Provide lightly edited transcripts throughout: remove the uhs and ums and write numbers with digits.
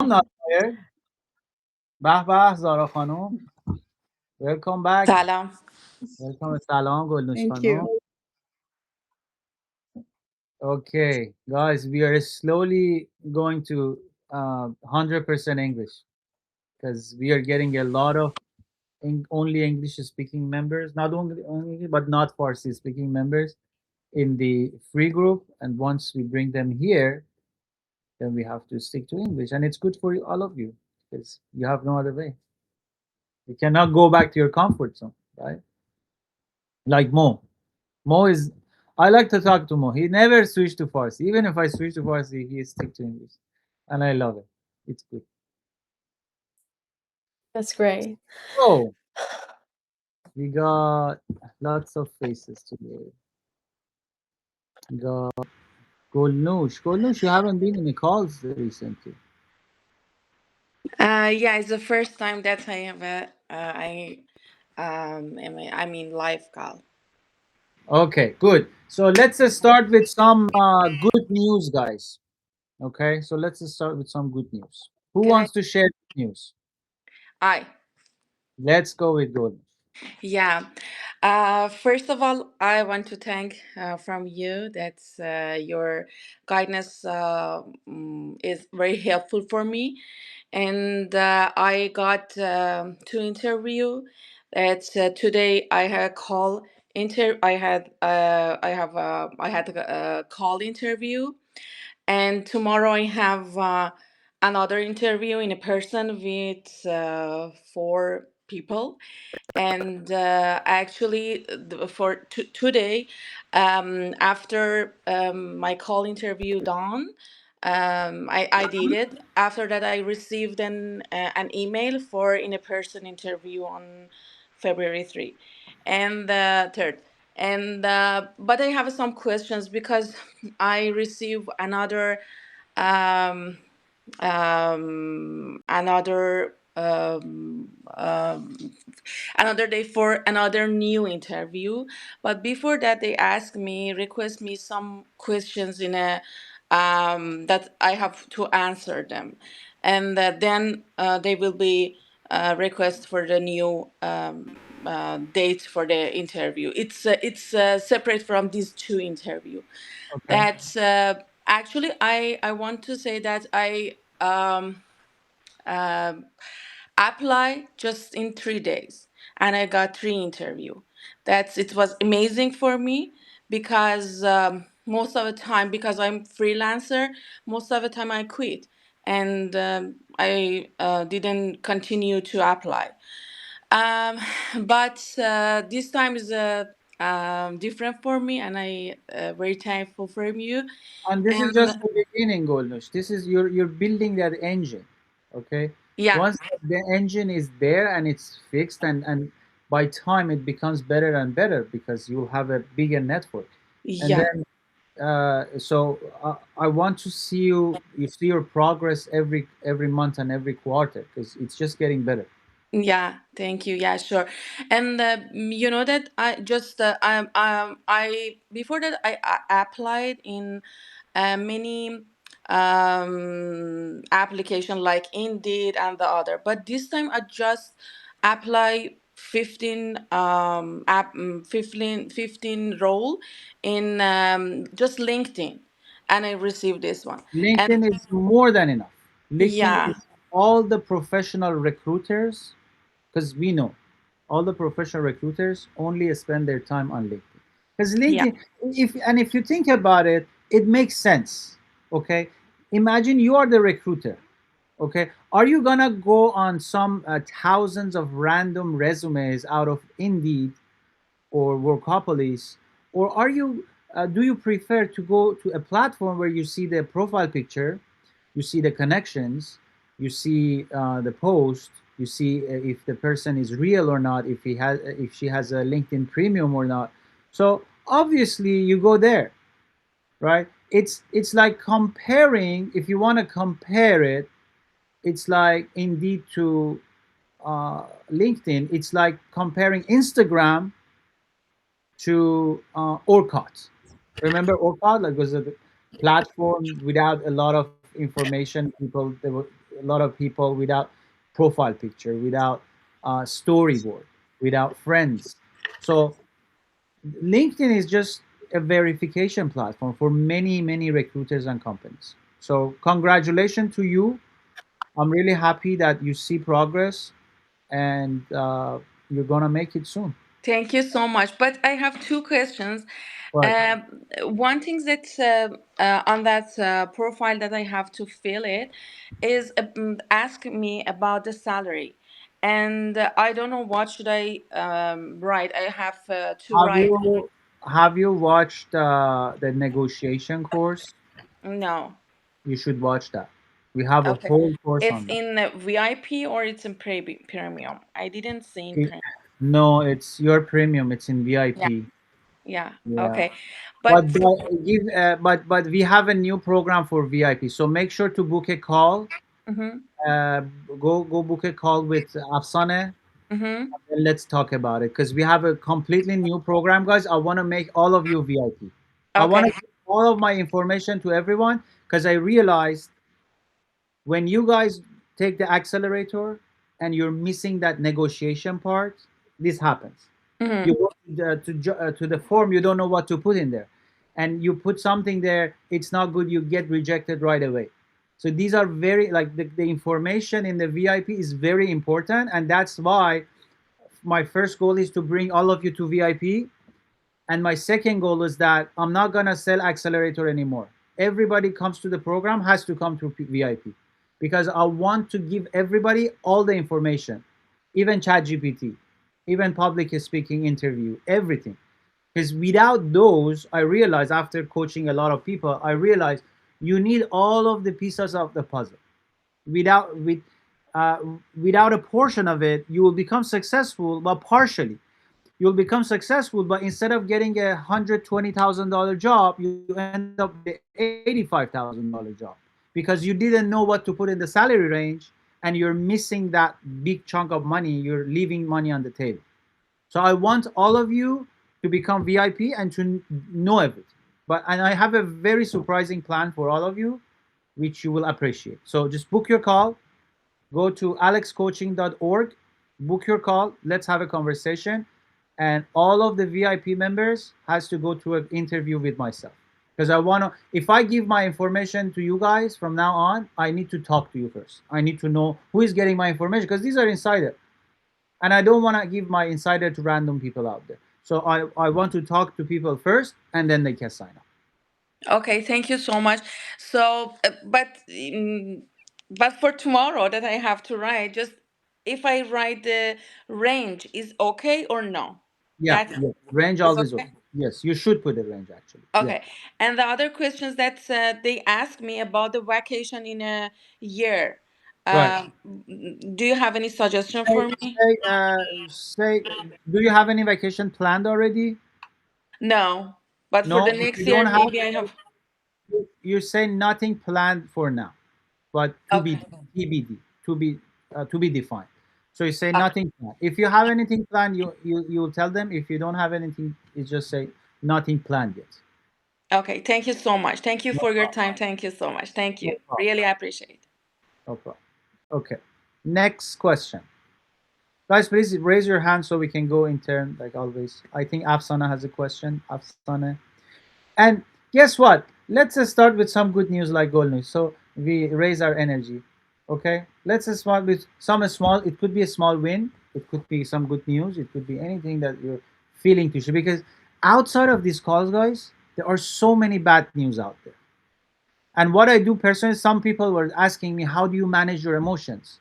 ناصر. به به زارا خانم. Welcome back. سلام. Welcome. سلام گلنوش Thank خانم. you. Okay, guys, we are slowly going to 100% English because we are getting a lot of only English speaking members, not only but not Farsi speaking members in the free group. And once we bring them here, then we have to stick to English. And it's good for all of you because you have no other way. You cannot go back to your comfort zone, right? Like Mo. Mo is, I like to talk to Mo. He never switched to Farsi. Even if I switch to Farsi, he stick to English. And I love it. It's good. That's great. So, we got lots of faces today. We got Golnush. Golnush, you haven't been in the calls recently. Yeah, it's the first time that I have I'm in live call. Okay, good. So let's start with some good news, guys. Okay, so let's start with some good news. Who Can I? wants to share news? I Let's go with Golnush. Yeah. First of all, I want to thank from you that your guidance is very helpful for me, and I got to interview. That today I had a call I had a call interview, and tomorrow I have another interview in a person with four people. And actually for today, after my call interview done, I did it. After that I received an email for in a person interview on February 3 and the 3rd. And but I have some questions because I received um, another another day for another new interview. But before that, they request me some questions in a that I have to answer them, and then they will be request for the new date for the interview. It's separate from these two interview. Okay. That's actually I want to say that I um, apply just in 3 days, and I got three interview. It was amazing for me because most of the time, because I'm freelancer, most of the time I quit, and I didn't continue to apply. um, but this time is different for me, and I very thankful for you. And this is And just the beginning, Golnush. This is you're building that engine. Okay. yeah, Once the engine is there and it's fixed, and by time it becomes better and better because you'll have a bigger network. And yeah. then I want to see you see your progress every month and every quarter because it's just getting better. Yeah, thank you. Yeah, sure. And you know that I before that I applied in many application like Indeed and the other, but this time I just apply 15 role in just LinkedIn, and I received this one. And LinkedIn is more than enough. LinkedIn yeah, is all the professional recruiters because we know all the professional recruiters only spend their time on LinkedIn. Because yeah, LinkedIn, if you think about it, it makes sense. Okay, imagine you are the recruiter. Okay, are you gonna go on some thousands of random resumes out of Indeed or Workopolis, or are you do you prefer to go to a platform where you see the profile picture, you see the connections, you see the post, you see if the person is real or not, if she has a LinkedIn Premium or not. So obviously you go there, right? It's like comparing. If you want to compare it, it's like Indeed to LinkedIn. It's like comparing Instagram to Orkut. Remember Orkut? Like was a platform without a lot of information. People they were a lot of people without profile picture, without storyboard, without friends. So LinkedIn is just a verification platform for many, many recruiters and companies. So congratulations to you. I'm really happy that you see progress, and you're gonna make it soon. Thank you so much. But I have two questions. But Um, One thing that on that profile that I have to fill it is ask me about the salary, and I don't know what should I write. I have to have write. you have you watched the negotiation course? No. You should watch that. We have a Okay. whole course It's on that. in VIP or it's in premium. I didn't see in It- premium. no, it's your premium. It's in Yeah. VIP. Yeah. Yeah. Okay. But But but we have a new program for VIP. So make sure to book a call. mhm. Uh, go book a call with Afsane, Mhm. and let's talk about it because we have a completely new program, guys. I want to make all of you VIP. I want to Okay. give all of my information to everyone because I realized when you guys take the accelerator and you're missing that negotiation part, this happens. You Mhm. go to the form, you don't know what to put in there, and you put something there, it's not good, you get rejected right away. So these are very like the information in the VIP is very important, and that's why my first goal is to bring all of you to VIP, and my second goal is that I'm not gonna sell accelerator anymore. Everybody comes to the program has to come to VIP because I want to give everybody all the information, even ChatGPT, even public speaking interview, everything. Because without those, I realized after coaching a lot of people, I realized you need all of the pieces of the puzzle. Uh, without a portion of it, you will become successful, but partially you'll become successful, but instead of getting $120,000 job, you end up with an $85,000 job because you didn't know what to put in the salary range, and you're missing that big chunk of money. You're leaving money on the table. So I want all of you to become VIP and to know everything. And I have a very surprising plan for all of you, which you will appreciate. So just book your call. Go to alexcoaching.org, book your call. Let's have a conversation, and all of the VIP members has to go through an interview with myself because I want to. If I give my information to you guys from now on, I need to talk to you first. I need to know who is getting my information because these are insider, and I don't want to give my insider to random people out there. So I want to talk to people first, and then they can sign up. Okay, thank you so much. So, but for tomorrow that I have to write, just if I write the range is okay or no? Yeah, That yeah. Range is always okay. okay. Yes, you should put a range actually. Yeah. Okay. And the other questions that they ask me about the vacation in a year. Right. Do you have any suggestion Say, for me? say, do you have any vacation planned already? No, but for the No, if next you year, don't have, maybe I have. you say nothing planned for now, but to be Okay. TBD, to be defined. So you say Okay. nothing planned. If you have anything planned, you will tell them. If you don't have anything, you just say nothing planned yet. Okay. Thank you so much. Thank you No for your problem. time. Thank you so much. Thank No you. problem. Really appreciate. No problem. Okay. Next question. Guys, please raise your hand so we can go in turn, like always. I think Afsana has a question. Afsana. And guess what? Let's start with some good news like gold news. So we raise our energy. Okay? Let's start with some small, it could be a small win. It could be some good news. It could be anything that you're feeling to share. Because outside of these calls, guys, there are so many bad news out there. And what I do personally, some people were asking me, how do you manage your emotions?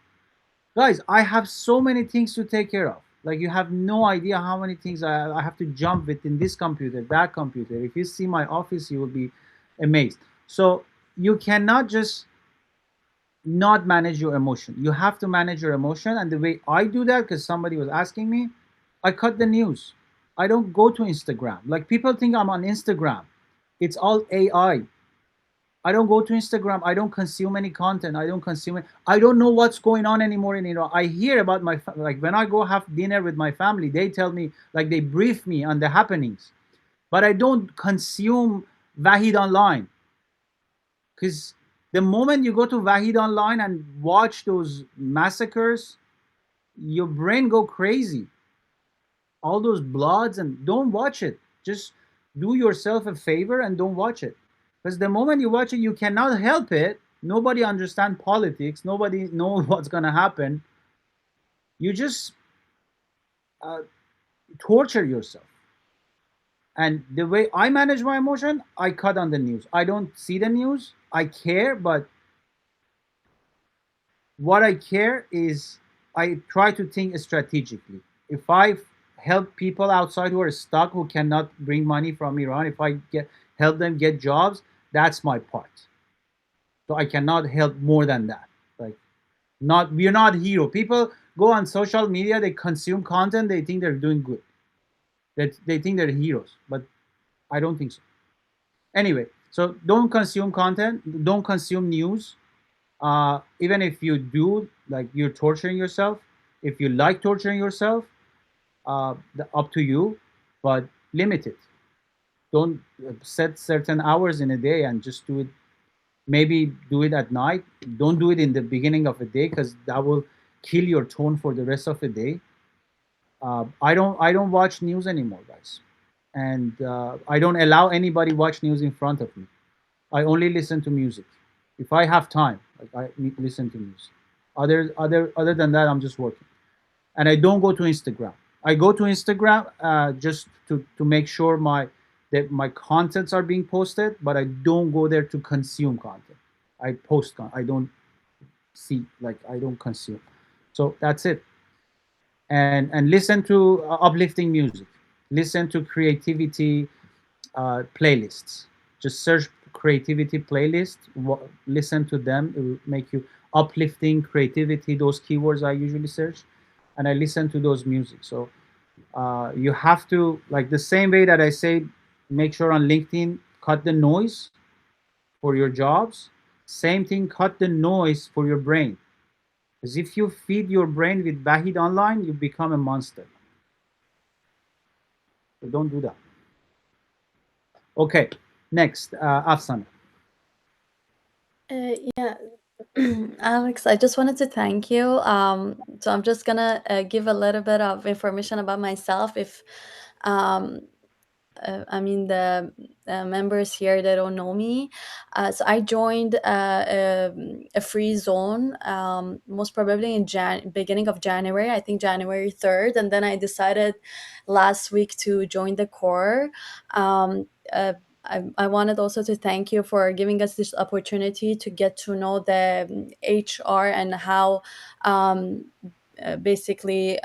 Guys, I have so many things to take care of. Like you have no idea how many things I have to jump within this computer, that computer. If you see my office, you will be amazed. So you cannot just not manage your emotion. You have to manage your emotion. And the way I do that, because somebody was asking me, I cut the news. I don't go to Instagram. Like people think I'm on Instagram. It's all AI. I don't go to Instagram. I don't consume any content. I don't consume it. I don't know what's going on anymore in Iran. I hear about like when I go have dinner with my family, they tell me like they brief me on the happenings, but I don't consume Vahid online because The moment you go to Vahid online and watch those massacres, your brain go crazy. All those bloods, and don't watch it. Just do yourself a favor and don't watch it. Because the moment you watch it, you cannot help it. Nobody understand politics. Nobody knows what's gonna happen. You just uh, torture yourself. And the way I manage my emotion, I cut on the news. I don't see the news. I care, but what I care is I try to think strategically. If I help people outside who are stuck, who cannot bring money from Iran, if I get help them get jobs, that's my part. So I cannot help more than that. Like, not we're not hero. People go on social media, they consume content, they think they're doing good. That they think they're heroes, but I don't think so. Anyway, so don't consume content, don't consume news. Even if you do, like, you're torturing yourself. If you like torturing yourself, up to you, but limit it. Don't set certain hours in a day and just do it. Maybe do it at night. Don't do it in the beginning of the day because that will kill your tone for the rest of the day. I don't watch news anymore, guys, and I don't allow anybody watch news in front of me. I only listen to music. If I have time, like, I listen to music. Other than that, I'm just working. And I don't go to Instagram. I go to Instagram just to make sure that my contents are being posted, but I don't go there to consume content. I post I don't see, like, I don't consume. So that's it. And listen to uplifting music. Listen to creativity playlists. Just search creativity playlist. Listen to them. It will make you uplifting creativity. Those keywords I usually search, and I listen to those music. So you have to, like, the same way that I say, make sure on LinkedIn cut the noise for your jobs. Same thing, cut the noise for your brain. Because if you feed your brain with Bahid online, you become a monster. So don't do that. Okay, next, Afsana. Yeah, Alex, I just wanted to thank you. So I'm just gonna give a little bit of information about myself. If um, I mean the members here that don't know me. So I joined a free zone, most probably in beginning of January. I think January 3rd, and then I decided last week to join the core. Um, I wanted also to thank you for giving us this opportunity to get to know the HR and how basically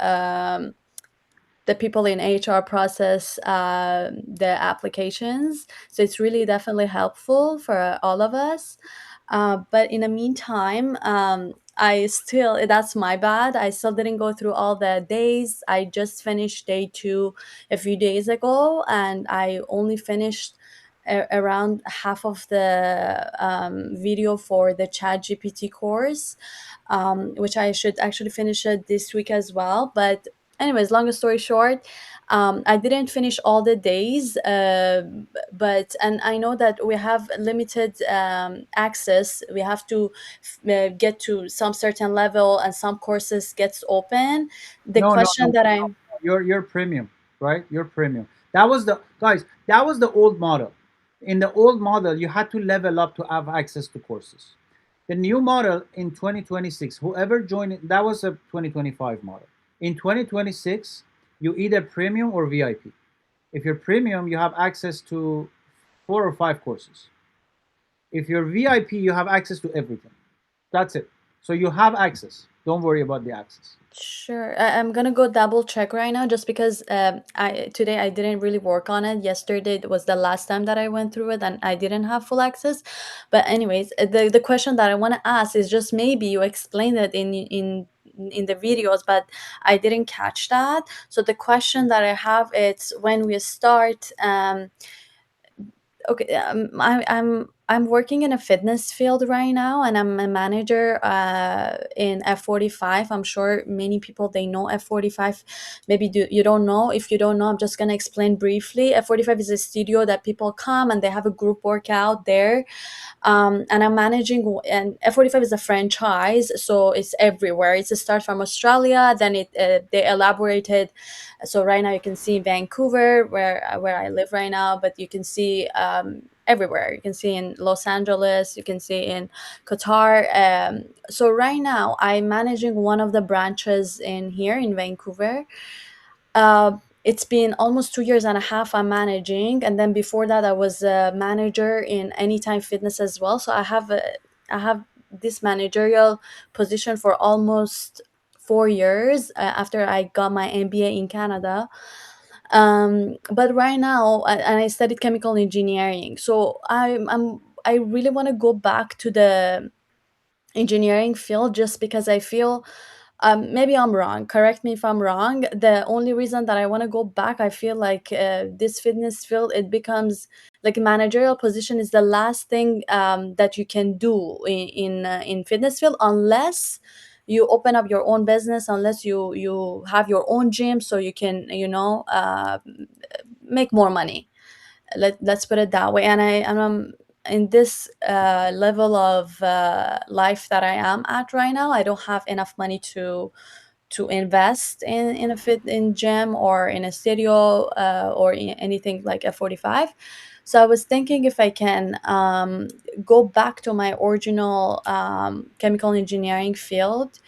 the people in HR process the applications. So it's really definitely helpful for all of us. But in the meantime, I still, that's my bad. I still didn't go through all the days. I just finished day 2 a few days ago, and I only finished around half of the video for the chat gpt course, which I should actually finish it this week as well. But anyways, long story short, I didn't finish all the days, but and I know that we have limited access. We have to get to some certain level, and some courses gets open. The No, no, question no. that I You're premium, right? You're premium. That was the guys. That was the old model. In the old model, you had to level up to have access to courses. The new model in 2026, whoever joined it, that was a 2025 model. In 2026, you either premium or VIP. If you're premium, you have access to 4 or 5 courses. If you're VIP, you have access to everything. That's it. So you have access. Don't worry about the access. Sure. I'm gonna go double check right now, just because I today I didn't really work on it. Yesterday was the last time that I went through it, and I didn't have full access. But anyways, the question that I want to ask is, just maybe you explained it in the videos, but I didn't catch that. So the question that I have is, when we start, okay, I'm working in a fitness field right now, and I'm a manager in F45. I'm sure many people they know F45. Maybe you don't know. If you don't know, I'm just gonna explain briefly. F45 is a studio that people come and they have a group workout there, and I'm managing. And F45 is a franchise, so it's everywhere. It's a start from Australia, then they elaborated. So right now you can see Vancouver, where I live right now, but you can see everywhere. You can see in Los Angeles, you can see in Qatar. So right now I'm managing one of the branches in here in Vancouver. It's been almost 2 years and a half I'm managing, and then before that I was a manager in Anytime Fitness as well. So I have this managerial position for almost 4 years after I got my MBA in Canada. But right now, and I studied chemical engineering, so I really want to go back to the engineering field just because I feel, maybe I'm wrong. Correct me if I'm wrong. The only reason that I want to go back, I feel like this fitness field, it becomes like a managerial position is the last thing that you can do in fitness field, unless you open up your own business, unless you have your own gym, so you can make more money. Let's put it that way. And I'm in this level of life that I am at right now. I don't have enough money to invest in a fit in gym or in a studio or in anything like F45. So I was thinking if I can go back to my original chemical engineering field.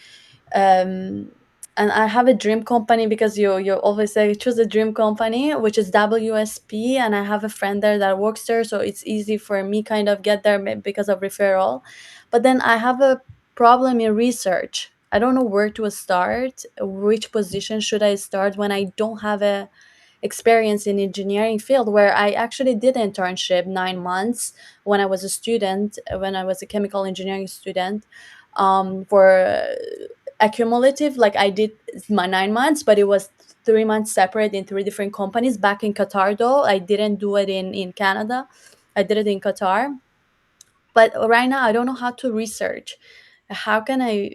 um, and I have a dream company, because you always say choose a dream company, which is WSP, and I have a friend there that works there, so it's easy for me kind of get there because of referral. But then I have a problem in research. I don't know where to start. Which position should I start when I don't have a experience in engineering field, where I actually did internship 9 months when I was a student, when I was a chemical engineering student, for accumulative, like I did my 9 months, but it was 3 months separate in three different companies back in Qatar. Though I didn't do it in Canada, I did it in Qatar. But right now I don't know how to research. How can I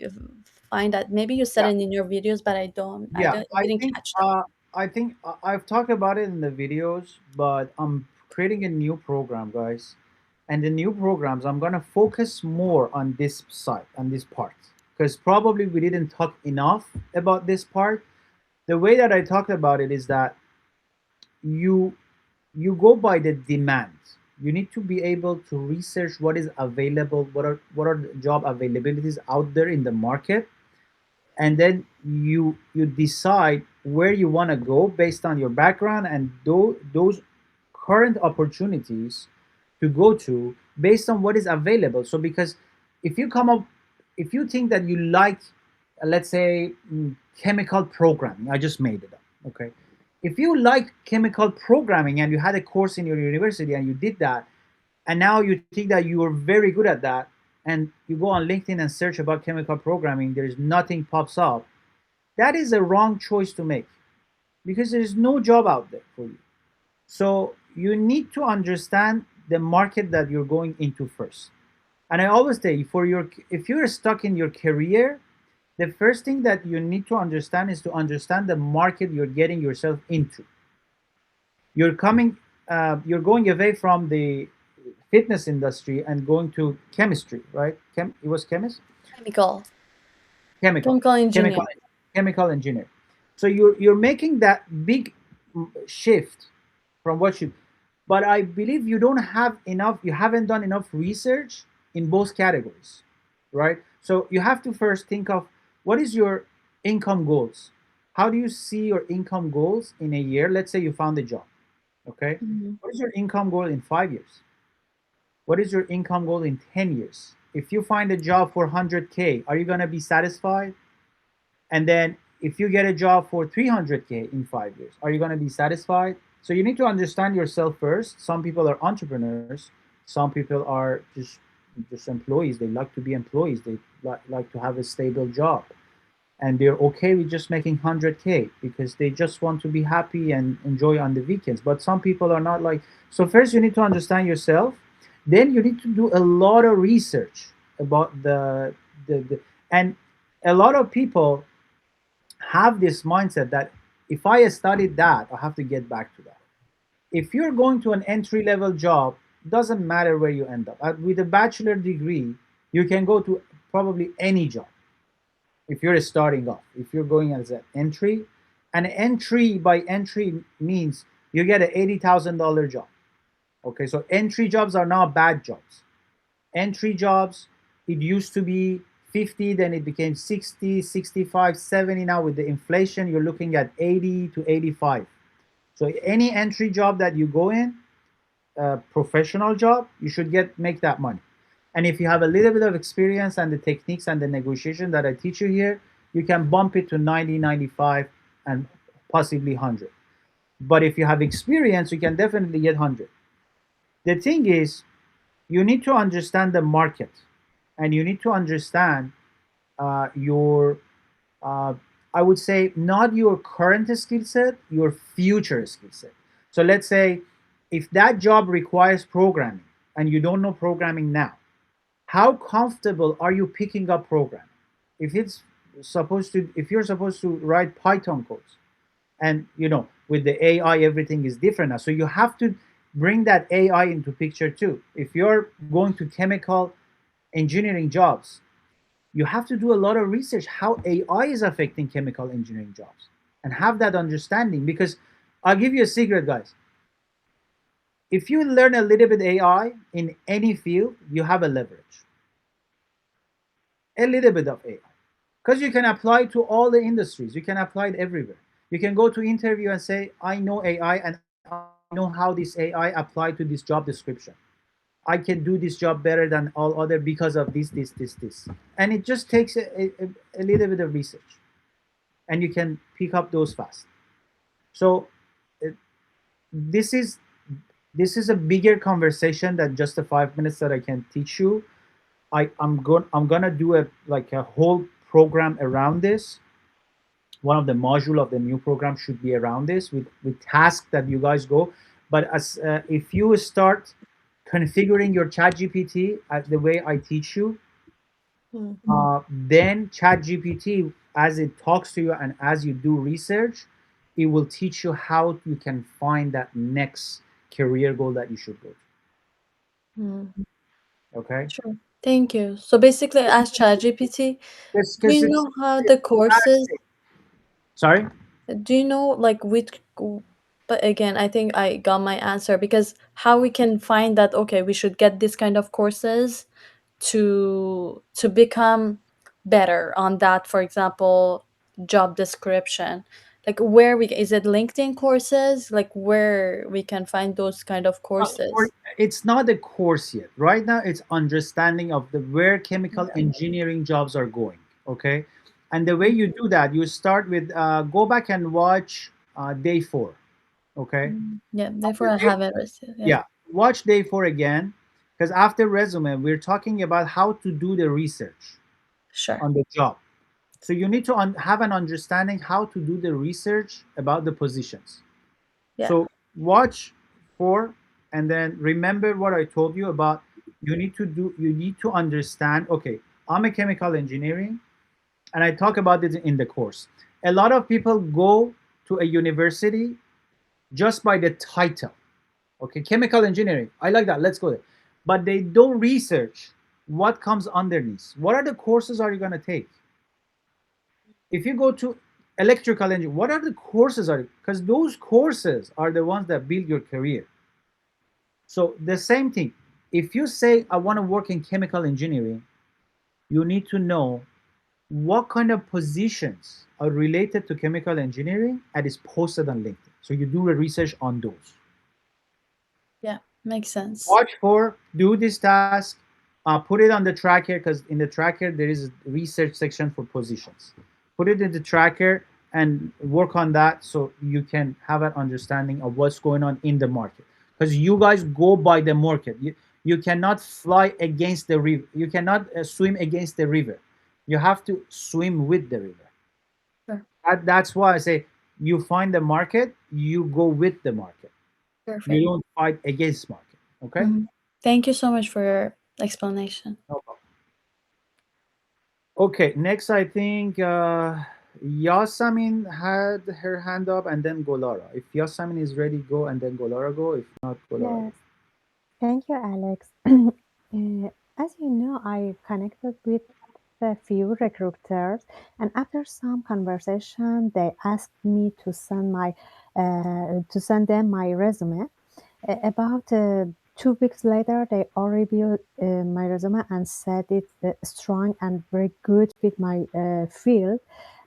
find that? Maybe you said Yeah, it in your videos, but I yeah. don't didn't catch that. I think I've talked about it in the videos, but I'm creating a new program, guys. And the new programs, I'm gonna focus more on this side, on this part, because probably we didn't talk enough about this part. The way that I talked about it is that you you go by the demand. You need to be able to research what is available, what are the job availabilities out there in the market, and then you decide where you want to go based on your background and those current opportunities to go to based on what is available. So because if you come up if you think that you like, let's say, chemical programming, I just made it up, okay? If you like chemical programming and you had a course in your university and you did that, and now you think that you are very good at that, and you go on LinkedIn and search about chemical programming, there's nothing pops up. That is a wrong choice to make, because there's no job out there for you. So you need to understand the market that you're going into first. And I always say, for your if you're stuck in your career, the first thing that you need to understand is to understand the market you're getting yourself into. You're going away from the fitness industry and going to chemistry, right? It was chemist, Chemical chemical, chemical engineer. chemical, chemical engineer. So you're making that big shift from what you. But I believe you don't have enough. You haven't done enough research in both categories, right? So you have to first think of what is your income goals. How do you see your income goals in a year? Let's say you found a job, okay? Mhm. What is your income goal in 5 years? What is your income goal in 10 years? If you find a job for 100K, are you going to be satisfied? And then if you get a job for 300K in 5 years, are you going to be satisfied? So you need to understand yourself first. Some people are entrepreneurs. Some people are just employees. They like to be employees. They like to have a stable job, and they're okay with just making 100K because they just want to be happy and enjoy on the weekends. But some people are not like. So first, you need to understand yourself. Then you need to do a lot of research about the and a lot of people have this mindset that if I studied that, I have to get back to that. If you're going to an entry level job, doesn't matter where you end up. With a bachelor degree, you can go to probably any job. If you're starting off, if you're going as an entry by entry means you get an $80,000 job. Okay, so entry jobs are not bad jobs. Entry jobs, it used to be 50, then it became 60, 65, 70. Now with the inflation, you're looking at 80 to 85. So any entry job that you go in, professional job, you should get make that money. And if you have a little bit of experience and the techniques and the negotiation that I teach you here, you can bump it to 90, 95, and possibly 100. But if you have experience, you can definitely get 100. The thing is, you need to understand the market, and you need to understand your uh, I would say not your current skill set, your future skill set. So let's say if that job requires programming and you don't know programming now, how comfortable are you picking up programming? If it's if you're supposed to write Python codes, and with the AI everything is different now, so you have to bring that AI into picture too. If you're going to chemical engineering jobs, you have to do a lot of research how AI is affecting chemical engineering jobs and have that understanding. Because I'll give you a secret, guys. If you learn a little bit AI in any field, you have a leverage. A little bit of AI. Because you can apply it to all the industries. You can apply it everywhere. You can go to interview and say, I know AI and I know how this AI applied to this job description. I can do this job better than all other because of this. And it just takes a little bit of research. And you can pick up those fast. So uh, this is this is a bigger conversation than just the 5 minutes that I can teach you. I'm gonna do a whole program around this. One of the module of the new program should be around this with tasks that you guys go. But as if you start configuring your chat gpt the way I teach you, Mm. then chat gpt, as it talks to you and as you do research, it will teach you how you can find that next career goal that you should go Mm. to. Okay, Sure. Thank you. So basically, ask ChatGPT. Do because you know how the courses? sorry. Do you know like which? But again, I think I got my answer because how we can find that okay, we should get this kind of courses to become better on that. For example, job description. Like where we is it LinkedIn courses? Like where we can find those kind of Or courses? it's not a course yet. Right now, it's understanding of the where chemical Yeah. engineering jobs are going. Okay, and the way you do that, you start with go back and watch day four. Okay, Mm. Yeah. Therefore, after I day, haven't received. Yeah. yeah, watch day four again, because after resume, we're talking about how to do the research Sure. on the job. So you need to have an understanding how to do the research about the positions. Yeah. So watch for, and then remember what I told you about. You need to understand. Okay, I'm a chemical engineering, and I talk about this in the course. A lot of people go to a university just by the title. Okay, chemical engineering. I like that. Let's go there. But they don't research what comes underneath. What are the courses are you going to take? If you go to electrical engineering, what are the courses are, because those courses are the ones that build your career. So the same thing, if you say I want to work in chemical engineering, you need to know what kind of positions are related to chemical engineering and is posted on LinkedIn, so you do a research on those. Yeah. Makes sense. Watch for, do this task, put it on the tracker, because in the tracker there is a research section for positions. Put it in the tracker and work on that so you can have an understanding of what's going on in the market. Because you guys go by the market. You cannot fly against the river. You cannot swim against the river. You have to swim with the river. Sure. That's why I say you find the market, you go with the market. You Perfect. don't fight against market. Okay? Mhm. Thank you so much for your explanation. No problem. Okay, next I think Yasamin had her hand up and then Golara. If Yasamin is ready, go, and then Golara go. If not, Golara go. Yes, thank you, Alex. As you know, I connected with a few recruiters, and after some conversation, they asked me to send them my resume. About 2 weeks later, they all reviewed my resume and said it's strong and very good with my field,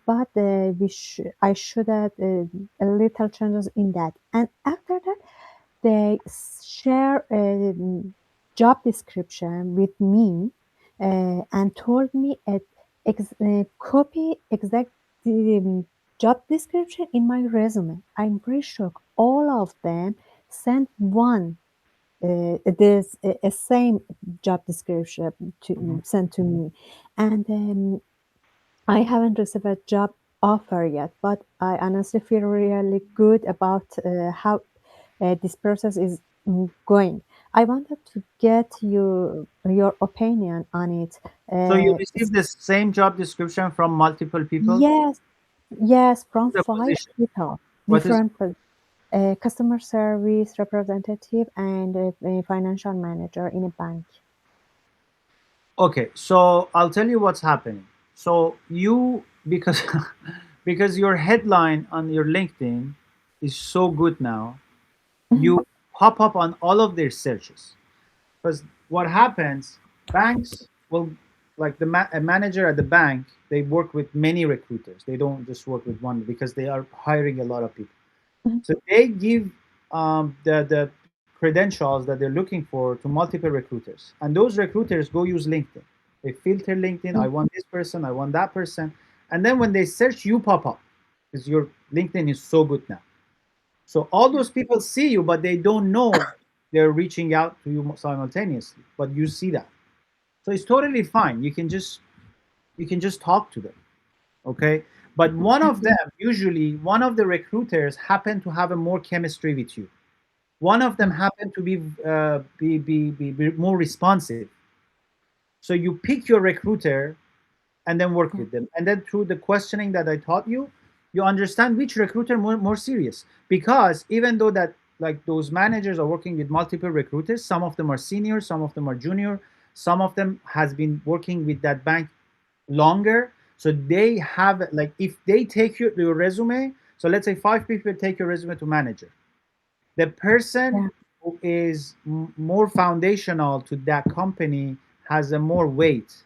but I should add a little changes in that. And after that, they share a job description with me and told me copy exact um, job description in my resume. I'm very shocked. All of them sent one there's a same job description Mhm. sent to me, and I haven't received a job offer yet, but I honestly feel really good about how this process is going. I wanted to get your opinion on it. So you received the same job description from multiple people. Yes, yes, from The five position. people, What is? customer service representative and a financial manager in a bank. Okay, so I'll tell you what's happening. So you because because your headline on your LinkedIn is so good now, Mhm, you pop up on all of their searches. Because what happens, banks will, like a manager at the bank, they work with many recruiters. They don't just work with one because they are hiring a lot of people. mhm, So they give the credentials that they're looking for to multiple recruiters, and those recruiters go use LinkedIn. They filter LinkedIn. I mhm, want this person. I want that person, and then when they search, you pop up because your LinkedIn is so good now. So all those people see you, but they don't know they're reaching out to you simultaneously. But you see that, so it's totally fine. You can just talk to them, okay? But one of them, usually one of the recruiters, happen to have a more chemistry with you. One of them happen to be more responsive. So you pick your recruiter and then work mhm. with them. And then through the questioning that I taught you, you understand which recruiter more serious. Because even though that like those managers are working with multiple recruiters, some of them are senior, some of them are junior, some of them has been working with that bank longer. So they have like if they take your resume, so let's say five people take your resume to manager. The person Yeah. who is more foundational to that company has a more weight,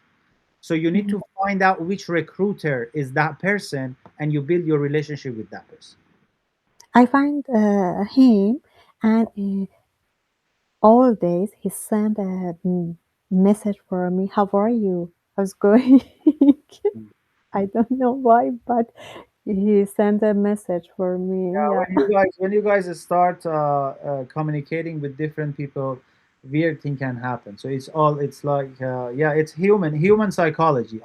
so you need Mhm. to find out which recruiter is that person and you build your relationship with that person. I find him, and all days he sent a message for me. How are you? How's going? I don't know why, but he sent a message for me. Yeah. When you guys start communicating with different people, weird thing can happen. So it's like yeah, it's human psychology.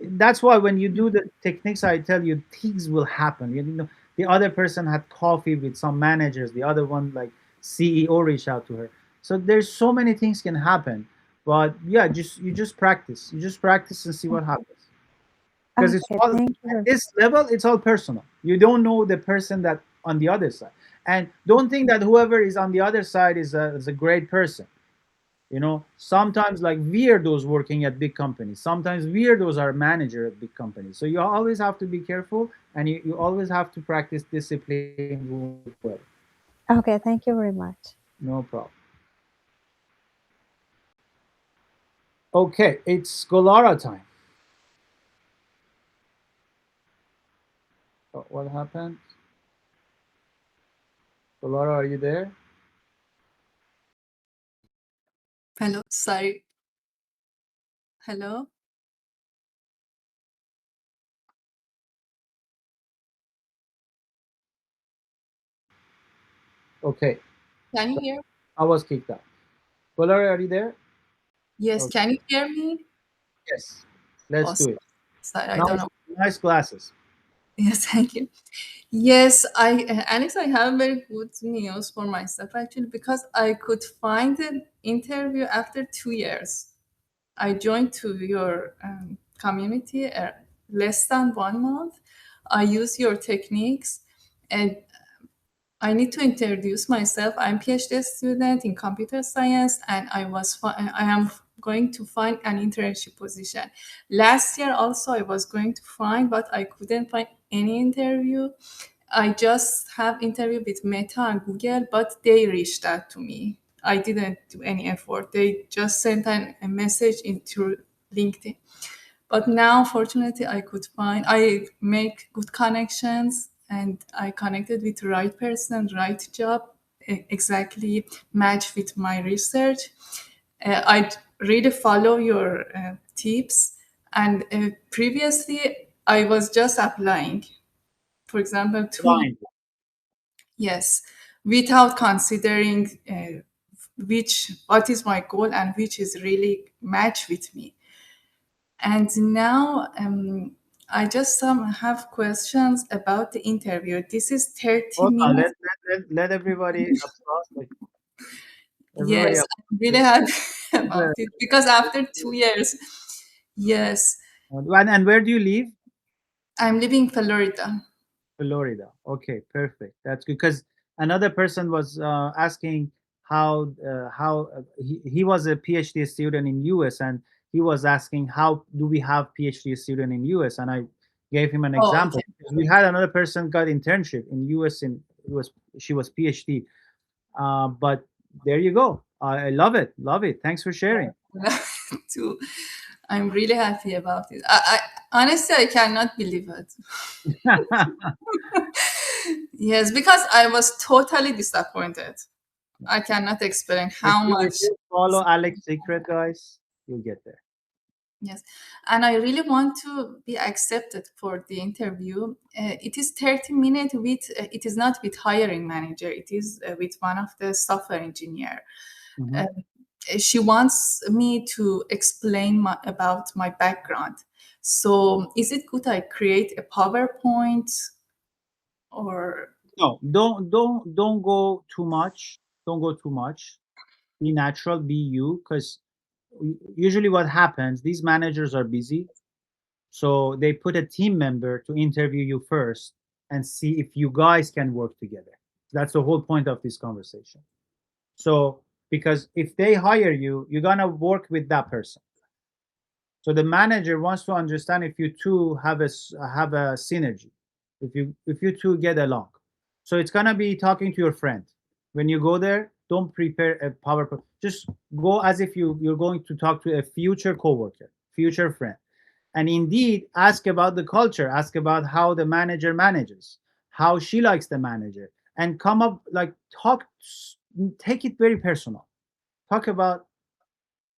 That's why when you do the techniques I tell you, things will happen. You know, the other person had coffee with some managers, the other one like CEO reached out to her. So there's so many things can happen. But yeah, you just practice. You just practice and see what happens, because it's Okay. all Thank at you. this level it's all personal. You don't know the person that on the other side, and don't think that whoever is on the other side is a great person. Sometimes like weirdos working at big companies, sometimes weirdos are manager at big companies, so you always have to be careful, and you always have to practice discipline with whoever. Okay. Thank you very much. No problem. Okay, it's Golara time. Oh, what happened? Golara, are you there? Hello, sorry. Hello. Okay, Can you so hear? I was kicked out. Golara, are you there? Yes, Okay. can you hear me? Yes, let's do Awesome. it. Sorry, I don't Nice, know. nice glasses. Yes, thank you. Yes, Alex, I have very good news for myself actually because I could find an interview after 2 years. I joined to your community less than 1 month. I use your techniques, and I need to introduce myself. I'm PhD student in computer science, and I am going to find an internship position. Last year also I was going to find, but I couldn't find any interview. I just have interview with Meta and Google, but they reached out to me. I didn't do any effort. They just sent a message into LinkedIn. But now, fortunately, I make good connections and I connected with the right person, right job, exactly match with my research. I really follow your tips. And previously, I was just applying. For example, Blind. yes, without considering what is my goal and which is really match with me. And now I just have questions about the interview. This is 30 Hold on, minutes. let everybody applaud. Like everybody Yes, I'm really applaud. happy about it because after 2 years, yes, And where do you live? I'm living in Florida. Florida. Okay, perfect. That's good because another person was asking he was a PhD student in US and he was asking how do we have PhD student in US, and I gave him an Oh, example. okay. We had another person got internship in US in it was she was PhD. But there you go. I love it. Love it. Thanks for sharing. Too. I'm really happy about it. Honestly, I cannot believe it. Yes, because I was totally disappointed. I cannot explain how If much. you follow Alex Secret, guys, you'll get there. Yes, and I really want to be accepted for the interview. It is 30 minutes with, it is not with hiring manager, it is with one of the software engineer. Mhm. Uh, she wants me to explain about my background. So is it good I create a PowerPoint or? No, don't go too much. Don't go too much. Be natural. Be you. Because usually what happens, these managers are busy, so they put a team member to interview you first and see if you guys can work together. That's the whole point of this conversation. So because if they hire you, you're gonna work with that person. So the manager wants to understand if you two have a synergy, if you two get along. So it's gonna be talking to your friend. When you go there, don't prepare a PowerPoint. Just go as if you're going to talk to a future coworker, future friend, and indeed ask about the culture, ask about how the manager manages, how she likes the manager, and come up like talk. Take it very personal. Talk about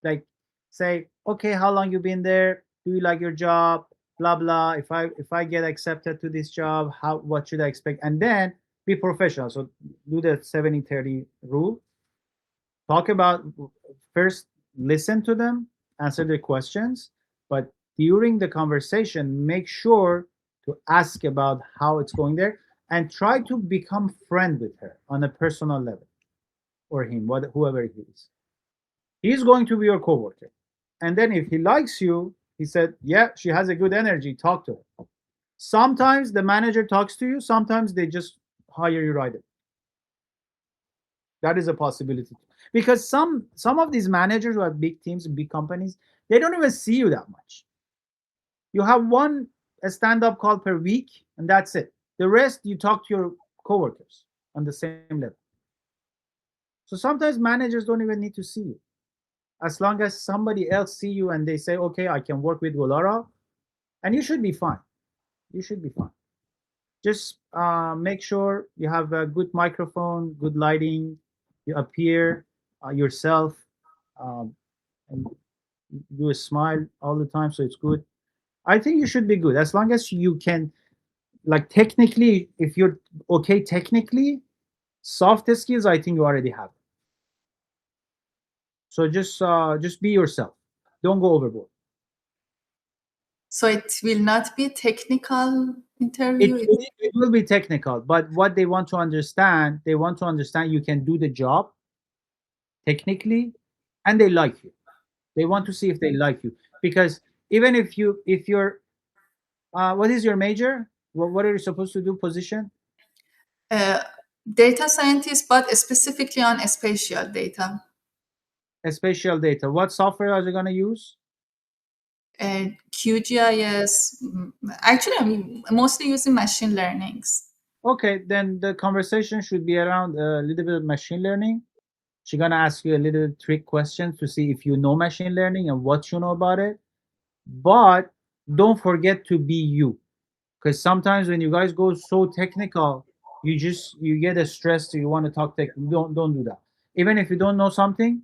like say okay how long you been there, do you like your job, blah blah, if I get accepted to this job, how what should I expect, and then be professional. So do the 70-30 rule. Talk about first, listen to them, answer their questions, but during the conversation make sure to ask about how it's going there and try to become friend with her on a personal level, or him, whoever he is. He's going to be your coworker. And then if he likes you, he said, yeah, she has a good energy, talk to her. Sometimes the manager talks to you, sometimes they just hire you right away. That is a possibility. Because some of these managers who have big teams, big companies, they don't even see you that much. You have one stand-up call per week, and that's it. The rest you talk to your coworkers on the same level. So sometimes managers don't even need to see you. As long as somebody else see you and they say, okay, I can work with Golara, and you should be fine. You should be fine. Just make sure you have a good microphone, good lighting, you appear yourself, um, and do a smile all the time, so it's good. I think you should be good as long as you can, like technically, if you're okay technically, soft skills, I think you already have. So just be yourself. Don't go overboard. So it will not be technical interview? It will be technical, but what they want to understand, you can do the job technically, and they like you. They want to see if they like you, because even if you're what is your major? What are you supposed to do? Position? Uh, Data scientist, but specifically on spatial data. Spatial data. What software are you going to use? QGIS. Actually, I'm mostly using machine learnings. Okay, then the conversation should be around a little bit of machine learning. She's gonna ask you a little trick questions to see if you know machine learning and what you know about it. But don't forget to be you, because sometimes when you guys go so technical, you get a stress. You want to talk tech. Don't do that. Even if you don't know something,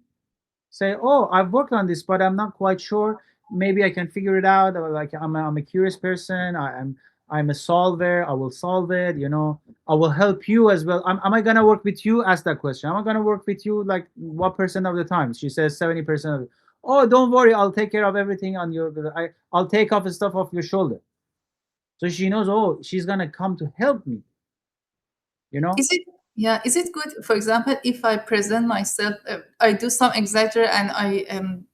say, "Oh, I've worked on this, but I'm not quite sure. Maybe I can figure it out." Or like, I'm a curious person. I'm a solver. I will solve it. I will help you as well. Am I gonna work with you? Ask that question. Am I gonna work with you like what percent of the time? She says 70% of it. Oh, don't worry. I'll take care of everything on your. I'll take off the stuff off your shoulder. So she knows. Oh, she's gonna come to help me. You know. Is it, yeah, is it good, for example, if I present myself, I do some exaggerate and I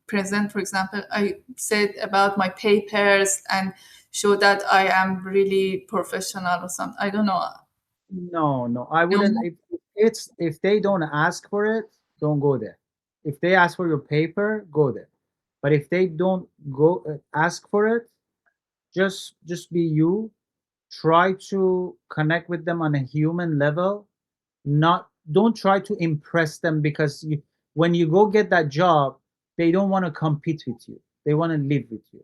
present, for example, I said about my papers and show that I am really professional or something. I don't know. No, no, I wouldn't. No. If they don't ask for it, don't go there. If they ask for your paper, go there. But if they don't go ask for it, just be you. Try to connect with them on a human level. Not Don't try to impress them, because when you go get that job, they don't want to compete with you. They want to live with you.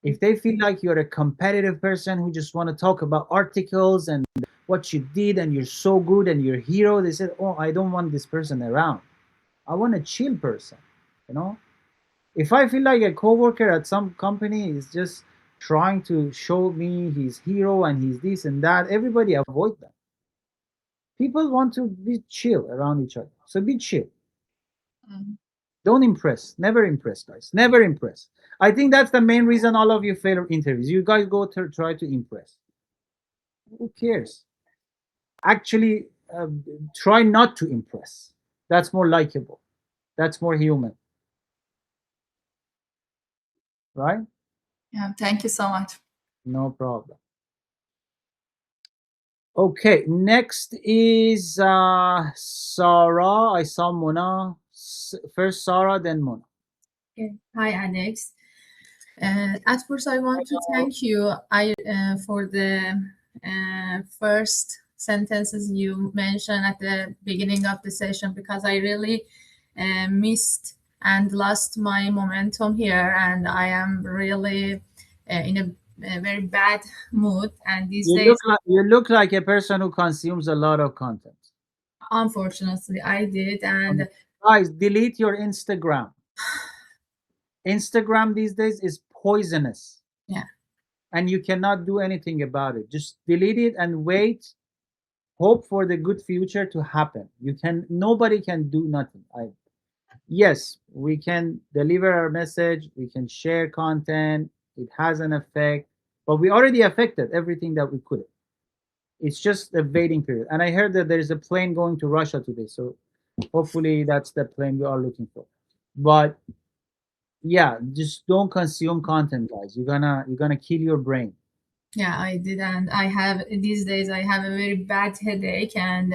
If they feel like you're a competitive person who just want to talk about articles and what you did and you're so good and you're a hero, they said, "Oh, I don't want this person around. I want a chill person." You know, if I feel like a coworker at some company is just trying to show me he's hero and he's this and that, everybody avoid them. People want to be chill around each other, so be chill. Mm. Don't impress. Never impress, guys. Never impress. I think that's the main reason all of you fail interviews. You guys go to try to impress. Who cares? Actually, try not to impress. That's more likable. That's more human, right? Yeah, thank you so much. No problem. Okay, next is Sarah. I saw Mona. First Sarah, then Mona. Okay. Hi, Alex. At first, I want to thank you for the first sentences you mentioned at the beginning of the session, because I really missed and lost my momentum here, and I am really in a very bad mood. And these days, You look like a person who consumes a lot of content. unfortunately, I did, and Guys, delete your Instagram. Instagram these days is poisonous. yeah. And you cannot do anything about it. Just delete it and wait. Hope for the good future to happen. Nobody can do nothing. Yes, we can deliver our message, we can share content, it has an effect, but we already affected everything that we could. It's just a waiting period. And I heard that there is a plane going to Russia today, so hopefully that's the plane we are looking for. But yeah, just don't consume content, guys. You're gonna kill your brain. Yeah, I did, and I have these days. I have a very bad headache, and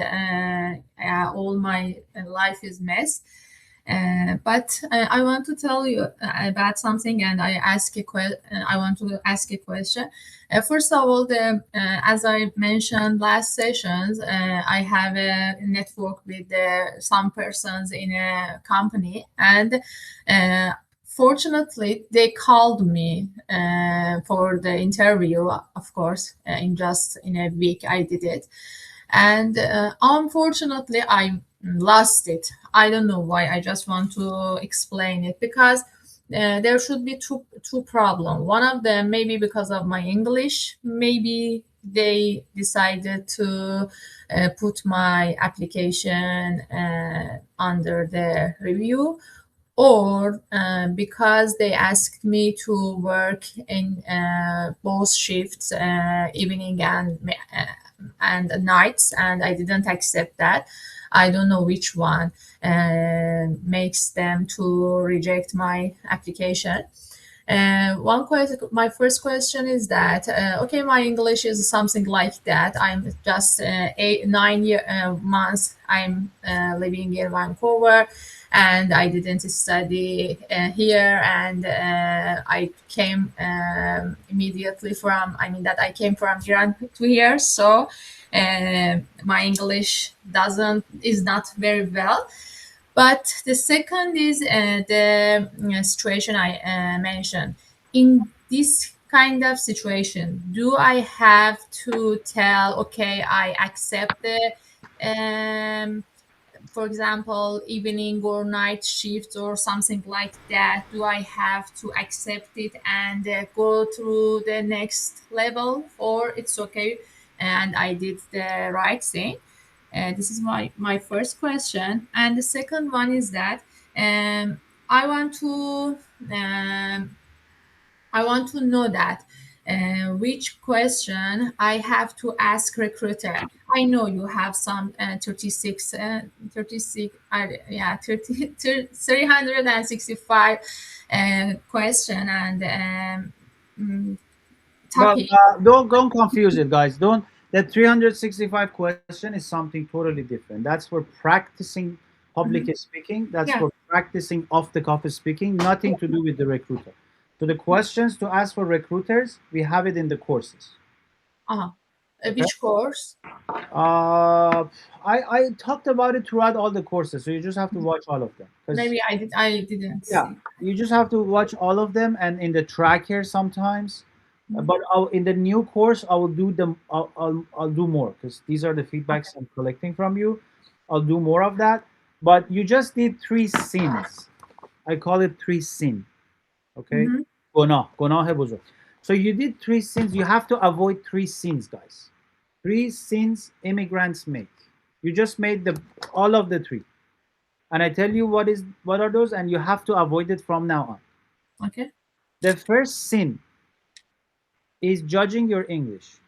all my life is mess. But I want to tell you about something, and I want to ask a question. First of all, as I mentioned last sessions, I have a network with some persons in a company, and fortunately, they called me for the interview. Of course, in a week, I did it, and unfortunately, I lost it. I don't know why. I just want to explain it, because there should be two problems. One of them maybe because of my English. Maybe they decided to put my application under the review, or because they asked me to work in both shifts, evening and nights, and I didn't accept that. I don't know which one makes them to reject my application. One question, my first question is that okay, my English is something like that. I'm just 9 months. I'm living in Vancouver, and I didn't study here. And I came immediately from. I mean that I came from Iran to here, so my English doesn't is not very well. But the second is the situation I mentioned. In this kind of situation, do I have to tell, okay, I accept the, um, for example, evening or night shift or something like that? Do I have to accept it and go through the next level, or it's okay and I did the right thing? This is my first question. And the second one is that um, I want to um, I want to know that which question I have to ask recruiter. I know you have some 36, yeah, 365 question and mm, But topic. don't confuse it, guys. Don't. The 365 question is something totally different. That's for practicing public Mhm. speaking. That's Yeah. for practicing off the cuff speaking. Nothing to do with the recruiter. So the questions to ask for recruiters, we have it in the courses. Uh-huh. Okay. Which course? I talked about it throughout all the courses, so you just have to watch all of them. Because Maybe I didn't yeah, see. you just have to watch all of them, and in the tracker sometimes. Mhm. But in the new course, I will do them. I'll do more because these are the feedbacks I'm collecting from you. I'll do more of that. But you just did three sins. I call it three sin. Okay, Mhm. gona hai buzurg. So you did three sins. You have to avoid three sins, guys. Three sins immigrants make. You just made the all of the three, and I tell you what are those, and you have to avoid it from now on. Okay. The first sin is judging your English.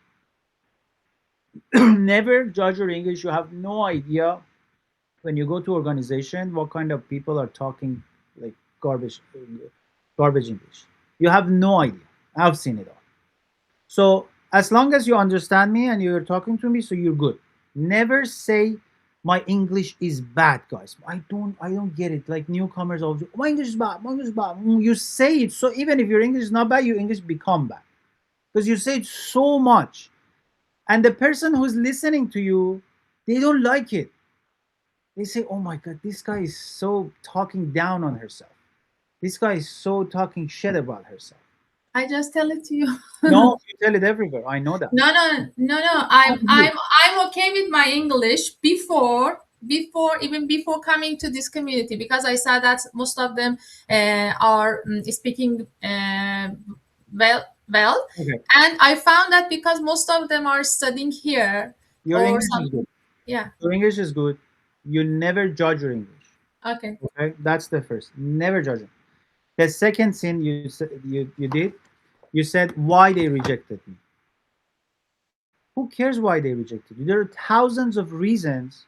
Never judge your English. You have no idea when you go to organization what kind of people are talking like garbage, garbage English. You have no idea. I've seen it all. So as long as you understand me and you're talking to me, so you're good. Never say my English is bad, guys. I don't get it. Like newcomers always, my English is bad. My English is bad. You say it so even if your English is not bad, your English become bad because you say it so much, and the person who's listening to you, they don't like it. They say, "Oh my God, this guy is so talking down on herself. This guy is so talking shit about herself." I just tell it to you. No, you tell it everywhere. I know that. No. I'm okay with my English before even before coming to this community, because I saw that most of them are speaking well, Okay, and I found that because most of them are studying here your or English is some. good. Yeah. Your English is good. You never judge your English. Okay. Okay, that's the first. Never judge it. The second thing you did, you said why they rejected me. Who cares why they rejected you? There are thousands of reasons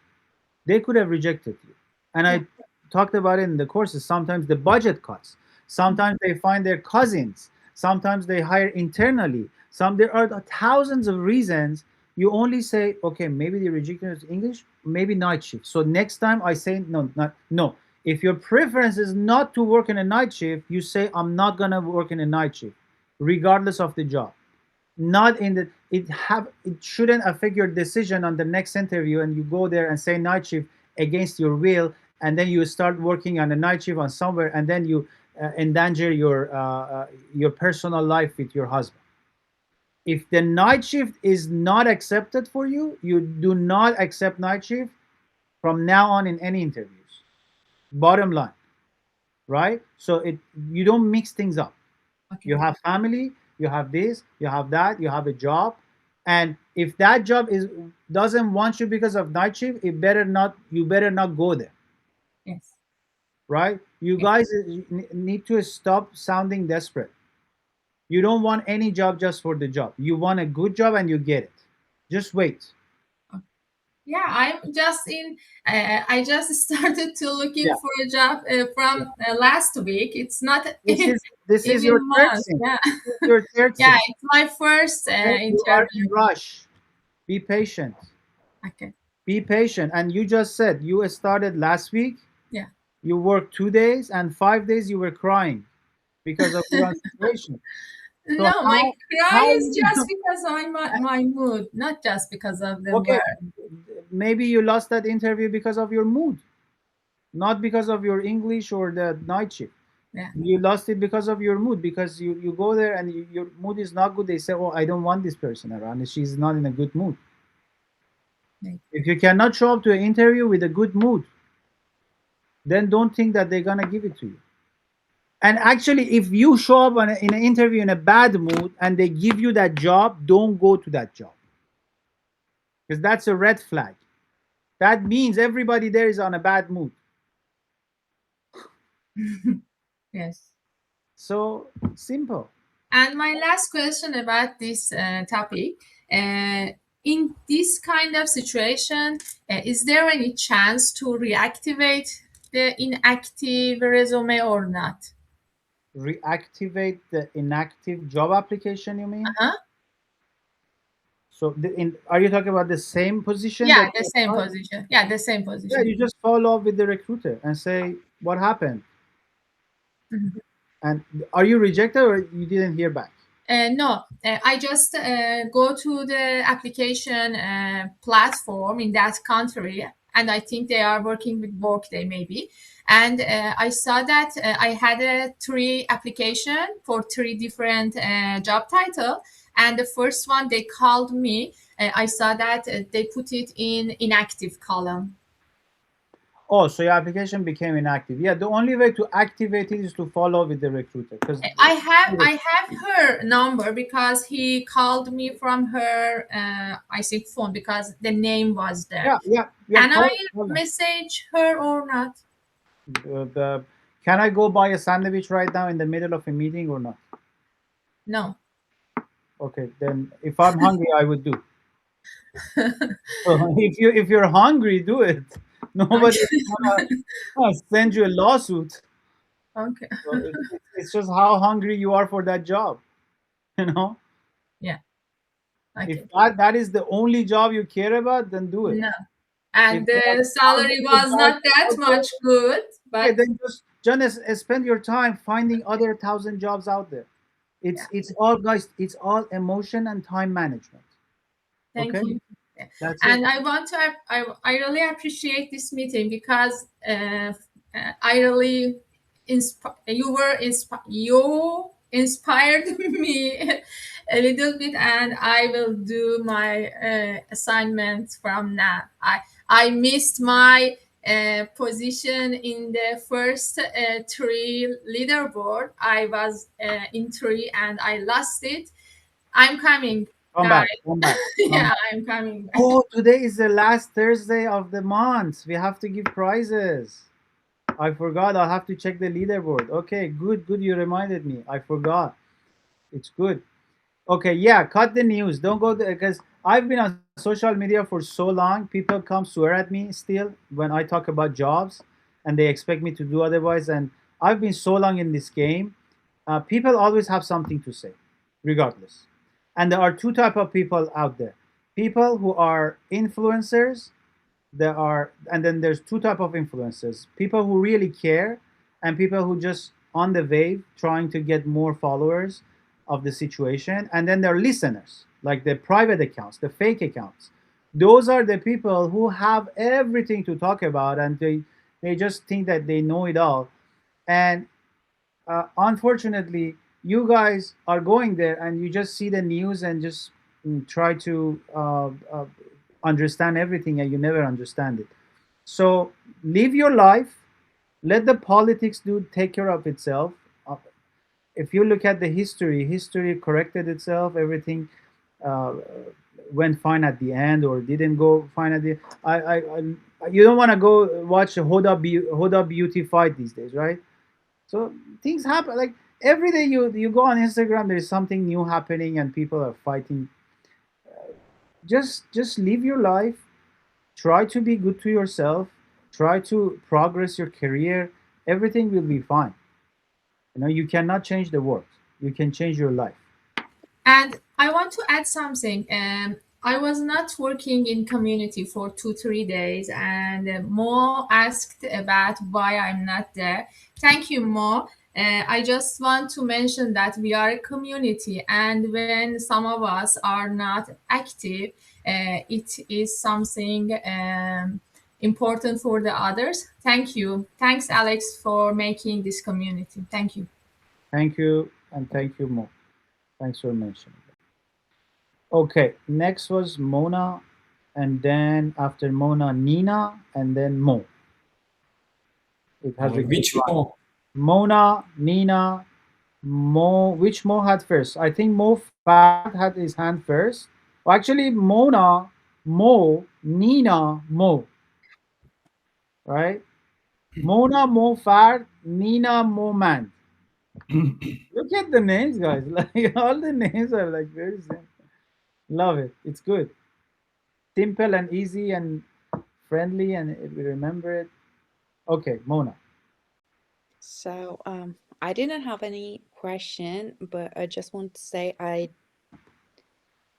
they could have rejected you. And Yeah. I talked about it in the courses. Sometimes the budget cuts. Sometimes they find their cousins. Sometimes they hire internally. There are thousands of reasons. You only say, okay, maybe they rejected English, maybe night shift. So next time I say no, not no. If your preference is not to work in a night shift, you say I'm not gonna work in a night shift, regardless of the job. Not in the it shouldn't affect your decision on the next interview, and you go there and say night shift against your will, and then you start working on a night shift on somewhere, and then you endanger your personal life with your husband. If the night shift is not accepted for you, you do not accept night shift from now on in any interviews. Bottom line, right? So you don't mix things up. Okay. You have family, you have this, you have that, you have a job, and if that job is doesn't want you because of night shift, it better not you better not go there, Yes. right? You Yeah. guys need to stop sounding desperate. You don't want any job just for the job. You want a good job and you get it. Just wait. Yeah, I'm just in. I just started to looking Yeah. for a job from last week. It's not This is this is your even third month. thing. Yeah, This is your third yeah. thing. It's my first Okay? You are in interview. rush. Be patient. Okay. Be patient. And you just said you started last week. Yeah. You worked 2 days and 5 days you were crying because of your own situation. So No, my cry how is just because of my mood, not just because of the okay, work. maybe you lost that interview because of your mood, not because of your English or the night shift. Yeah. You lost it because of your mood, because you go there and your mood is not good. They say, oh, I don't want this person around, she's not in a good mood. Right. If you cannot show up to an interview with a good mood, then don't think that they're gonna give it to you. And actually, if you show up in an interview in a bad mood and they give you that job, don't go to that job, because that's a red flag. That means everybody there is on a bad mood. Yes. So simple. And my last question about this topic. In this kind of situation, is there any chance to reactivate the inactive resume or not? Reactivate the inactive job application, you mean? Uh-huh. So are you talking about the same position Yeah, that the you same applied? position. Yeah, the same Yeah, position. you just follow up with the recruiter and say what happened. Mhm. And are you rejected or you didn't hear back? No, I just go to the application platform in that country, and I think they are working with Workday maybe. And I saw that I had a 3 application for 3 different job title, and the first one they called me. I saw that they put it in inactive column. Oh, so your application became inactive. Yeah, the only way to activate it is to follow with the recruiter, because I have her number because he called me from her I think phone because the name was there. yeah, Can I call them. message her or not? Can I go buy a sandwich right now in the middle of a meeting or not? No. Okay, then if I'm hungry, I would do. So if you're hungry, do it. Nobody is Okay. gonna send you a lawsuit. Okay. So it's just how hungry you are for that job. You know, Yeah. if Okay. that is the only job you care about, then do it. No. If And there are the salary hundred was jobs not that out there, much good, okay, but then just spend your time finding other 1,000 jobs out there. yeah. It's all, guys. It's all emotion and time management. Thank Okay, you. Yeah. that's it. And I want to, I really appreciate this meeting because I really, you inspired me a little bit, and I will do my assignment from now. I missed my position in the first 3 leaderboard. I was in 3 and I lost it. I'm coming, Come guys. back. Come back. Come Yeah, back. I'm coming back. Oh, today is the last Thursday of the month. We have to give prizes. I forgot. I'll have to check the leaderboard. Okay, good, good. You reminded me. I forgot. It's good. Okay, yeah. Cut the news. Don't go there, because I've been on social media for so long. People come swear at me still when I talk about jobs, and they expect me to do otherwise. And I've been so long in this game. People always have something to say, regardless. And there are two type of people out there: people who are influencers. And then there's two type of influencers: people who really care, and people who just on the wave trying to get more followers of the situation. And then there are listeners, like the private accounts, the fake accounts. Those are the people who have everything to talk about, and they just think that they know it all. And unfortunately, you guys are going there and you just see the news and just try to understand everything, and you never understand it. So live your life. Let the politics do take care of itself. Uh, if you look at the history corrected itself. Everything uh, went fine at the end, or didn't go fine at the. You don't want to go watch a Hoda Beauty fight these days, right? So things happen. Like every day you go on Instagram, there's something new happening, and people are fighting. Just live your life. Try to be good to yourself. Try to progress your career. Everything will be fine. You know, you cannot change the world. You can change your life. And I want to add something. I was not working in community for 2 3 days, and Mo asked about why I'm not there. Thank you, Mo. I just want to mention that we are a community, and when some of us are not active, it is something important for the others. Thank you. Thanks, Alex, for making this community. Thank you. Thank you, and thank you, Mo. Thanks for mentioning that. Okay, next was Mona, and then after Mona, Nina, and then Mo. It has a good Which line. more? Mona, Nina, Mo. Which Mo had first? I think Mo Fad had his hand first. Well, actually, Mona, Mo, Nina, Mo. Right? Mona, Mo Fad, Nina, Mo Man. Look at the names, guys. Like all the names are like very simple. Love it. It's good. Simple and easy and friendly, and we remember it. Okay, Mona. So, I didn't have any question, but I just want to say I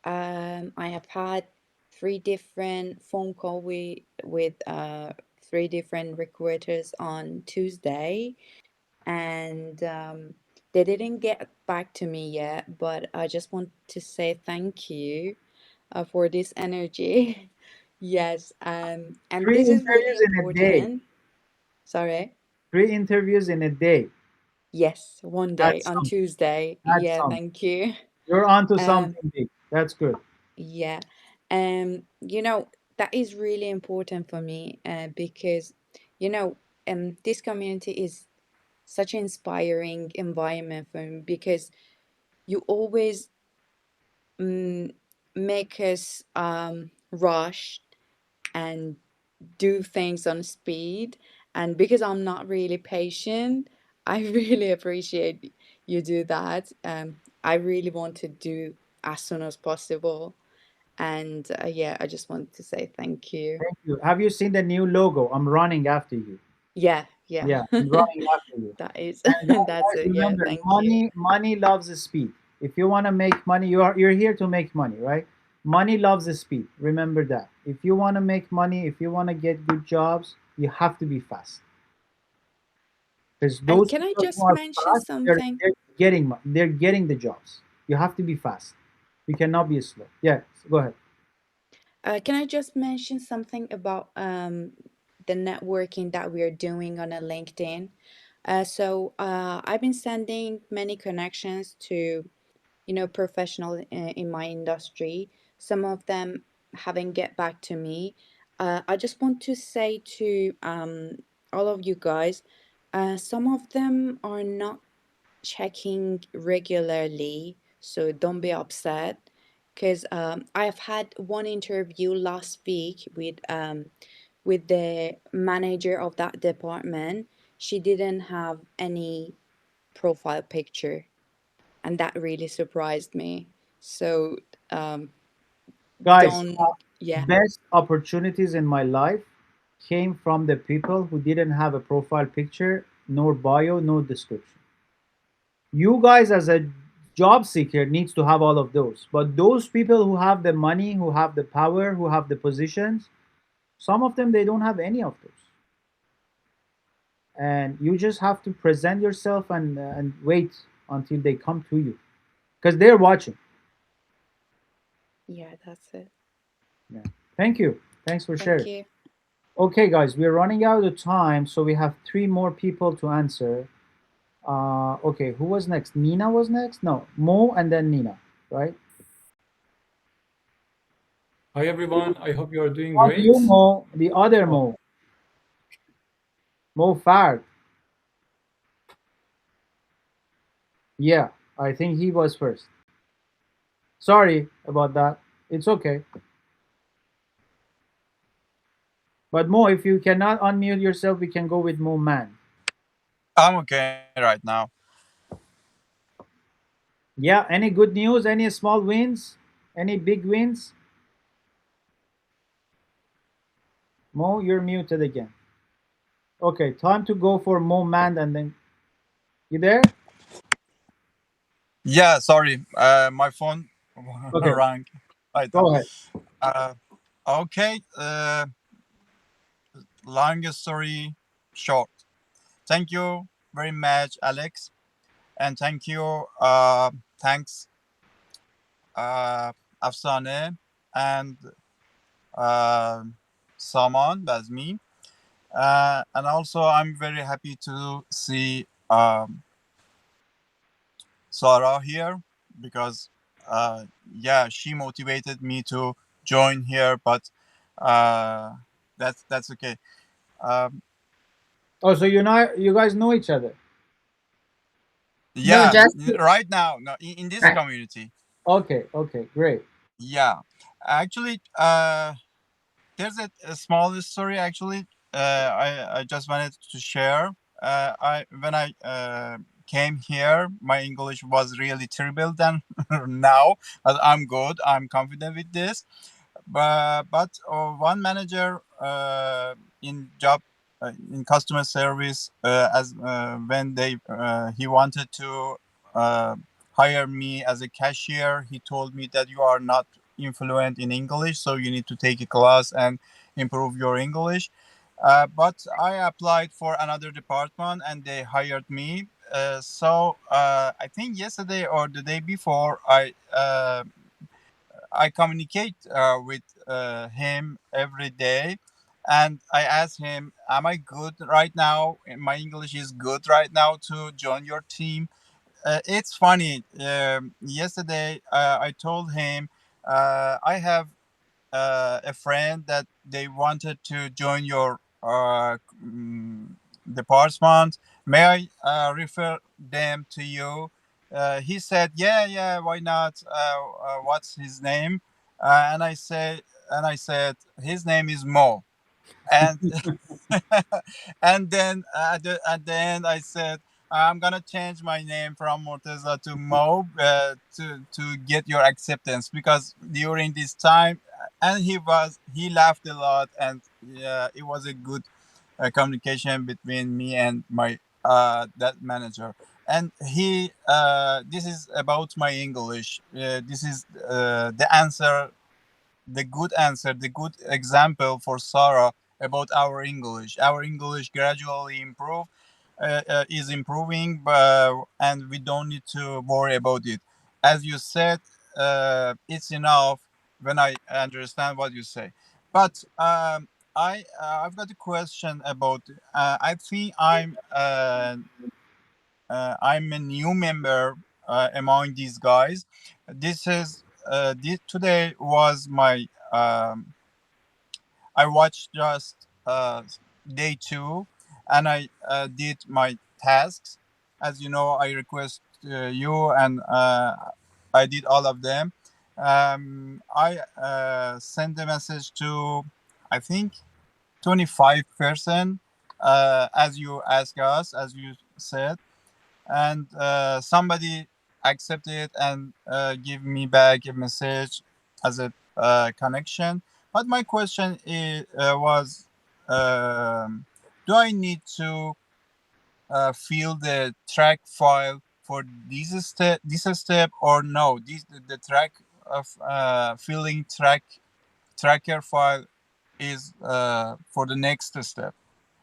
have had three different phone call with three different recruiters on Tuesday, and they didn't get back to me yet, but I just want to say thank you for this energy. Yes, and Three this is really interviews in a day. important. Sorry. 3 interviews in a day. Yes, one day That's on something. Tuesday. That's Yeah, something. thank you. You're onto Um, something big. That's good. yeah. You know, that is really important for me because, you know, this community is such an inspiring environment for me because you always mm, make us rush and do things on speed. And because I'm not really patient, I really appreciate you do that. I really want to do as soon as possible. And yeah, I just want to say thank you. Thank you. Have you seen the new logo? I'm running after you. Yeah, yeah. Yeah, I'm running after you. That is, And that's guys, it. Yeah, remember, thank you. money loves the speed. If you want to make money, you're here to make money, right? Money loves the speed. Remember that. If you want to make money, if you want to get good jobs, you have to be fast. Because And those can I people who just are mention fast, something? they're getting the jobs. You have to be fast. You cannot be slow. Yeah, go ahead. Can I just mention something about the networking that we are doing on a LinkedIn? I've been sending many connections to, you know, professional in my industry. Some of them haven't get back to me. I just want to say to all of you guys, some of them are not checking regularly, so don't be upset. Because I've had one interview last week with the manager of that department. She didn't have any profile picture, and that really surprised me. So um, Guys, don't, yeah, best opportunities in my life came from the people who didn't have a profile picture, nor bio, no description. You guys, as a job seeker, needs to have all of those. But those people who have the money, who have the power, who have the positions, some of them they don't have any of those. And you just have to present yourself and wait until they come to you because they're watching. yeah, that's it. Yeah. Thank you. Thanks for Thank sharing. you. Okay, guys, we're running out of time, so we have three more people to answer. Okay, who was next? Nina was next? No, Mo and then Nina, right? Hi everyone, I hope you are doing Not you, great. Mo, the other Oh, Mo, Mo Fard. Yeah, I think he was first. Sorry about that. It's okay. But Mo, if you cannot unmute yourself, we can go with Mo Man. I'm okay right now. Yeah, any good news? Any small wins? Any big wins? Mo, you're muted again. Okay, time to go for Mo Man and then you there? Yeah, sorry. My phone Okay, rang right now. go ahead. Uh, okay. Long story short. Thank you very much, Alex, and thank you. Thanks, uh, Afsane, and uh, Saman. That's me. And also, I'm very happy to see Sarah here because, yeah, she motivated me to join here. But uh, that's okay. Um, Oh, so you guys know each other. No, yeah, just right now, no, in this uh, community. Okay, okay, great. Yeah, actually, there's a small story. Actually, I just wanted to share. I when I came here, my English was really terrible. Then now, but I'm good. I'm confident with this. But one manager in job in customer service, as when they he wanted to uh, hire me as a cashier, he told me that you are not influent in English, so you need to take a class and improve your English. But I applied for another department and they hired me. So I think yesterday or the day before, I communicate with him every day, and I ask him, "Am I good right now? My English is good right now to join your team." It's funny. Yesterday, I told him I have a friend that they wanted to join your department. May I refer them to you? He said, "Yeah, yeah, why not? What's his name?" And I said, "His name is Mo." And and then at the end I said, I'm gonna change my name from Morteza to Mo to get your acceptance because during this time, and he laughed a lot, and yeah, it was a good communication between me and my that manager. And he this is about my English. This is the answer, the good answer, the good example for Sarah about our English. Our English gradually is improving, and we don't need to worry about it. As you said, it's enough when I understand what you say. But I've got a question about. I think I'm a new member among these guys. Today was my I watched just day two, and I did my tasks. As you know, I request you, and I did all of them. I sent a message to, I think, 25%, as you ask us, as you said, and somebody accepted and give me back a message as a connection. But my question was, um, do I need to fill the track file for this step or no? The track of filling tracker file is for the next step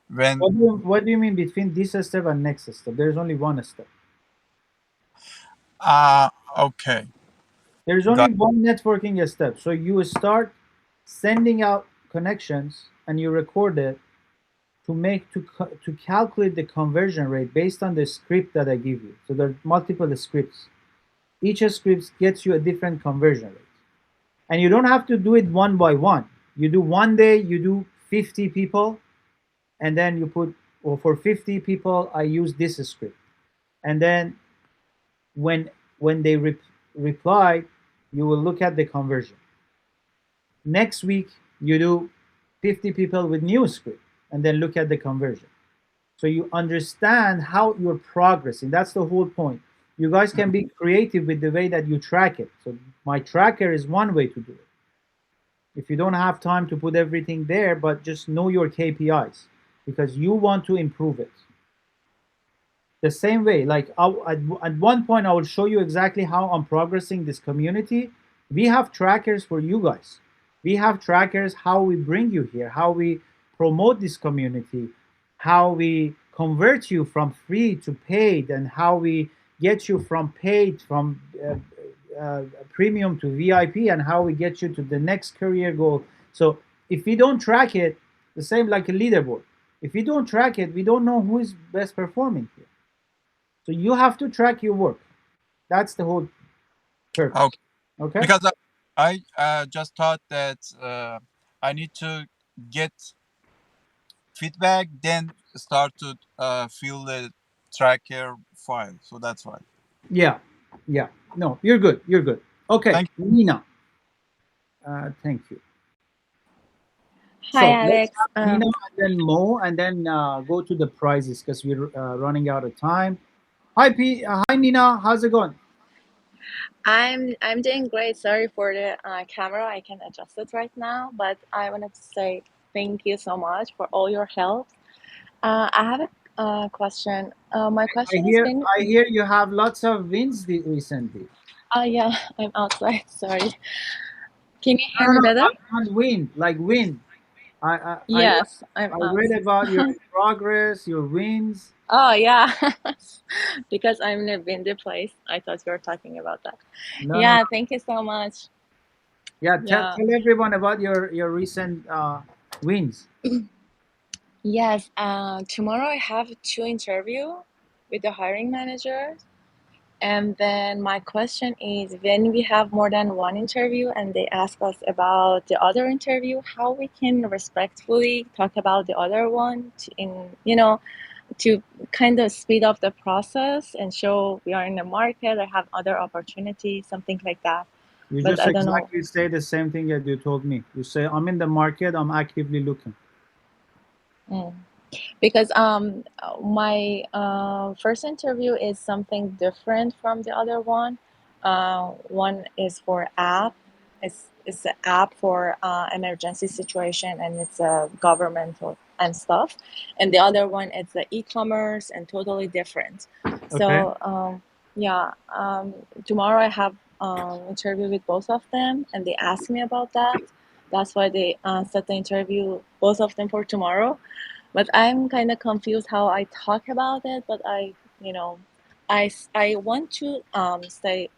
when. What do you mean between this step and next step? There's only one step. Okay, There's got. only one networking step. So you start sending out connections and you record it to calculate the conversion rate based on the script that I give you. So there are multiple scripts. Each script gets you a different conversion rate. And you don't have to do it one by one. You do one day, you do 50 people, and then you put, or for 50 people, I use this script. And then when when they reply, you will look at the conversion. Next week, you do 50 people with new script, and then look at the conversion. So you understand how you're progressing. That's the whole point. You guys can be creative with the way that you track it. So my tracker is one way to do it. If you don't have time to put everything there, but just know your KPIs because you want to improve it. The same way, like at one point, I will show you exactly how I'm progressing this community. We have trackers for you guys. We have trackers how we bring you here, how we promote this community, how we convert you from free to paid, and how we get you from paid from premium to VIP, and how we get you to the next career goal. So if we don't track it, the same like a leaderboard. If we don't track it, we don't know who is best performing here. So you have to track your work. That's the whole purpose. Okay. Okay? Because I just thought that I need to get feedback, then start to fill the tracker file. So that's why. Yeah. Yeah. No, you're good. You're good. Okay, Thank Nina. Thank you. Hi, So let's Alex. have Nina and then Mo, and then go to the prizes because we're running out of time. Hi, hi, Nina. How's it going? I'm doing great. Sorry for the camera. I can adjust it right now, but I wanted to say thank you so much for all your help. I have a question. My I question has hear been, I hear you have lots of wins recently. yeah, I'm outside. Sorry. Can you No, hear no, me no, better? not win, like win. Yes, I'm I out. read about your progress, your wins. Oh, yeah. Because I'm in a windy place. I thought you were talking about that. No, no, Yeah, no. thank you so much. Yeah, Yeah. tell everyone about your recent wins. Yes, tomorrow I have two interview with the hiring manager. And then my question is, when we have more than one interview and they ask us about the other interview, how we can respectfully talk about the other one to kind of speed up the process and show we are in the market or have other opportunities, something like that. You But just I don't know. exactly say the same thing that you told me. You say, I'm in the market, I'm actively looking. Mm. Because my first interview is something different from the other one. One is for app. It's an app for emergency situation, and it's a governmental and stuff. And the other one it's the e-commerce and totally different. Okay. So yeah, tomorrow I have interview with both of them, and they asked me about that. That's why they set the interview both of them for tomorrow, but I'm kind of confused how I talk about it. But you know, I want to stay,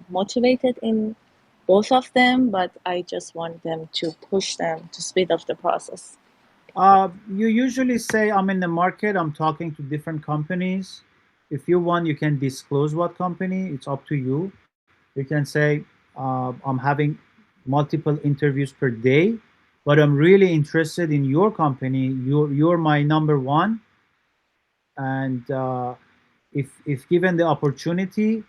motivated in both of them, but I just want them to push them to speed up the process. You usually say, I'm in the market, I'm talking to different companies. If you want, you can disclose what company, it's up to you. You can say, I'm having multiple interviews per day, but I'm really interested in your company. You're my number one. And if given the opportunity,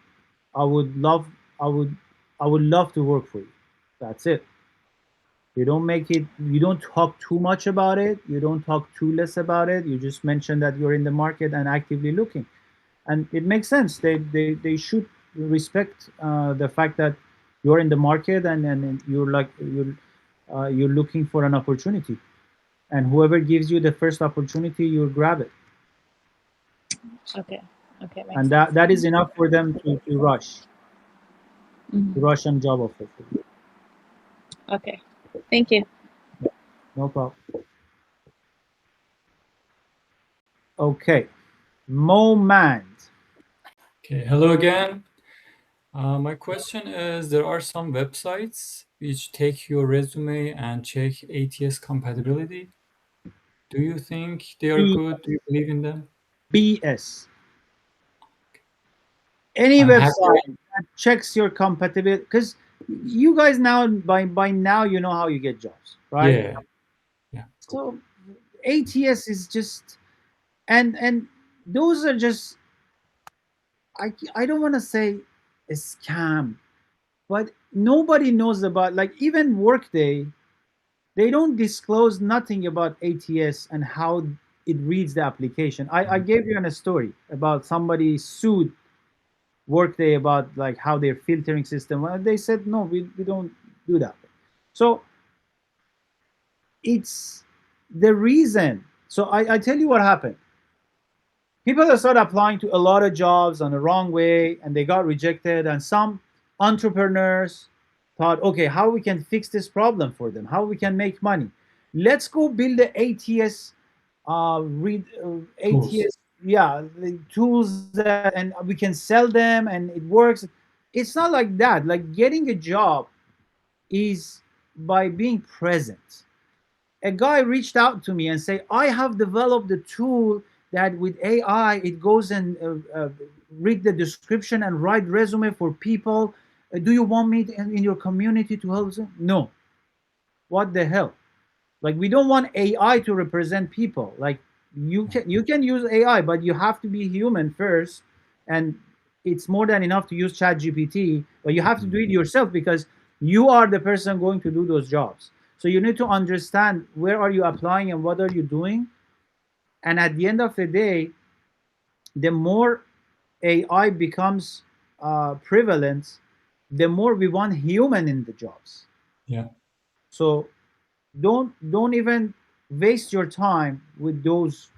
I would love, I would, I would love to work for you. That's it. You don't make it. You don't talk too much about it. You don't talk too less about it. You just mention that you're in the market and actively looking, and it makes sense. They should respect the fact that you're in the market and you're looking for an opportunity, and whoever gives you the first opportunity, you grab it, Okay, okay, makes and sense. that is enough for them to Mhm. rush on job offer for you. Okay, thank you. Yeah, no problem. Okay, Moment. Okay, hello again. My question is, there are some websites which take your resume and check ATS compatibility. Do you think they are B good? Do you believe in them? BS. Any I'm happy. website that checks your compatibility, because you guys now by now you know how you get jobs, right? Yeah, yeah. So ATS is just, and those are just, I don't want to say a scam, but nobody knows about, like, even Workday, they don't disclose nothing about ATS and how it reads the application. I gave you a story about somebody sued Workday about like how their filtering system. Well, they said no, we don't do that. So it's the reason. So I tell you what happened. People that started applying to a lot of jobs on the wrong way and they got rejected, and some entrepreneurs thought, okay, how we can fix this problem for them, how we can make money. Let's go build the ATS read Tools. ATS, yeah, the tools that, and we can sell them and it works. It's not like that. Like getting a job is by being present. A guy reached out to me and say, I have developed a tool that with AI it goes and read the description and write resume for people. Do you want me in your community to help them? No. What the hell? Like we don't want AI to represent people. Like you can use AI, but you have to be human first. And it's more than enough to use Chat GPT, but you have to do it yourself because you are the person going to do those jobs. So you need to understand where are you applying and what are you doing. And at the end of the day, the more AI becomes prevalent, the more we want human in the jobs. Yeah. So don't even waste your time with those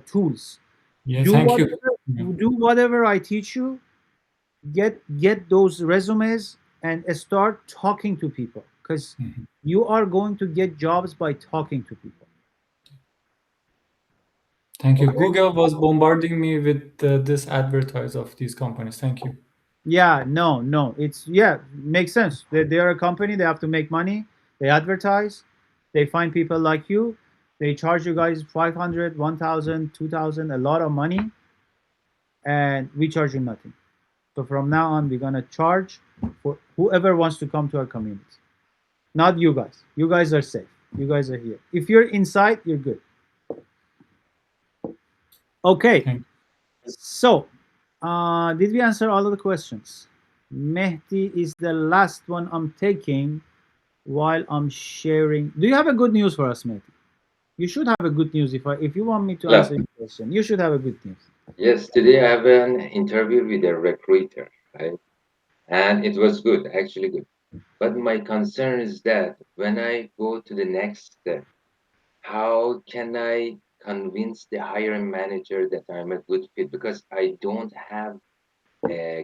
tools. Yeah. Do Thank you. whatever Yeah. do whatever I teach you. Get those resumes and start talking to people because Mhm. you are going to get jobs by talking to people. Thank you. Okay. Google was bombarding me with this advertise of these companies. Thank you. Yeah. No. It's yeah. Makes sense. They are a company. They have to make money. They advertise. They find people like you. They charge you guys 500, 1,000, 2,000, a lot of money, and we charge you nothing. So from now on, we're gonna charge for whoever wants to come to our community. Not you guys. You guys are safe. You guys are here. If you're inside, you're good. Okay. Thank So, did we answer all of the questions? Mehdi is the last one I'm taking while I'm sharing. Do you have a good news for us, Mehdi? You should have a good news if you want me to Yeah. answer your question. You should have a good news. Yes, today I have an interview with a recruiter, right? And it was good, actually good. But my concern is that when I go to the next step, how can I convince the hiring manager that I'm a good fit? Because I don't have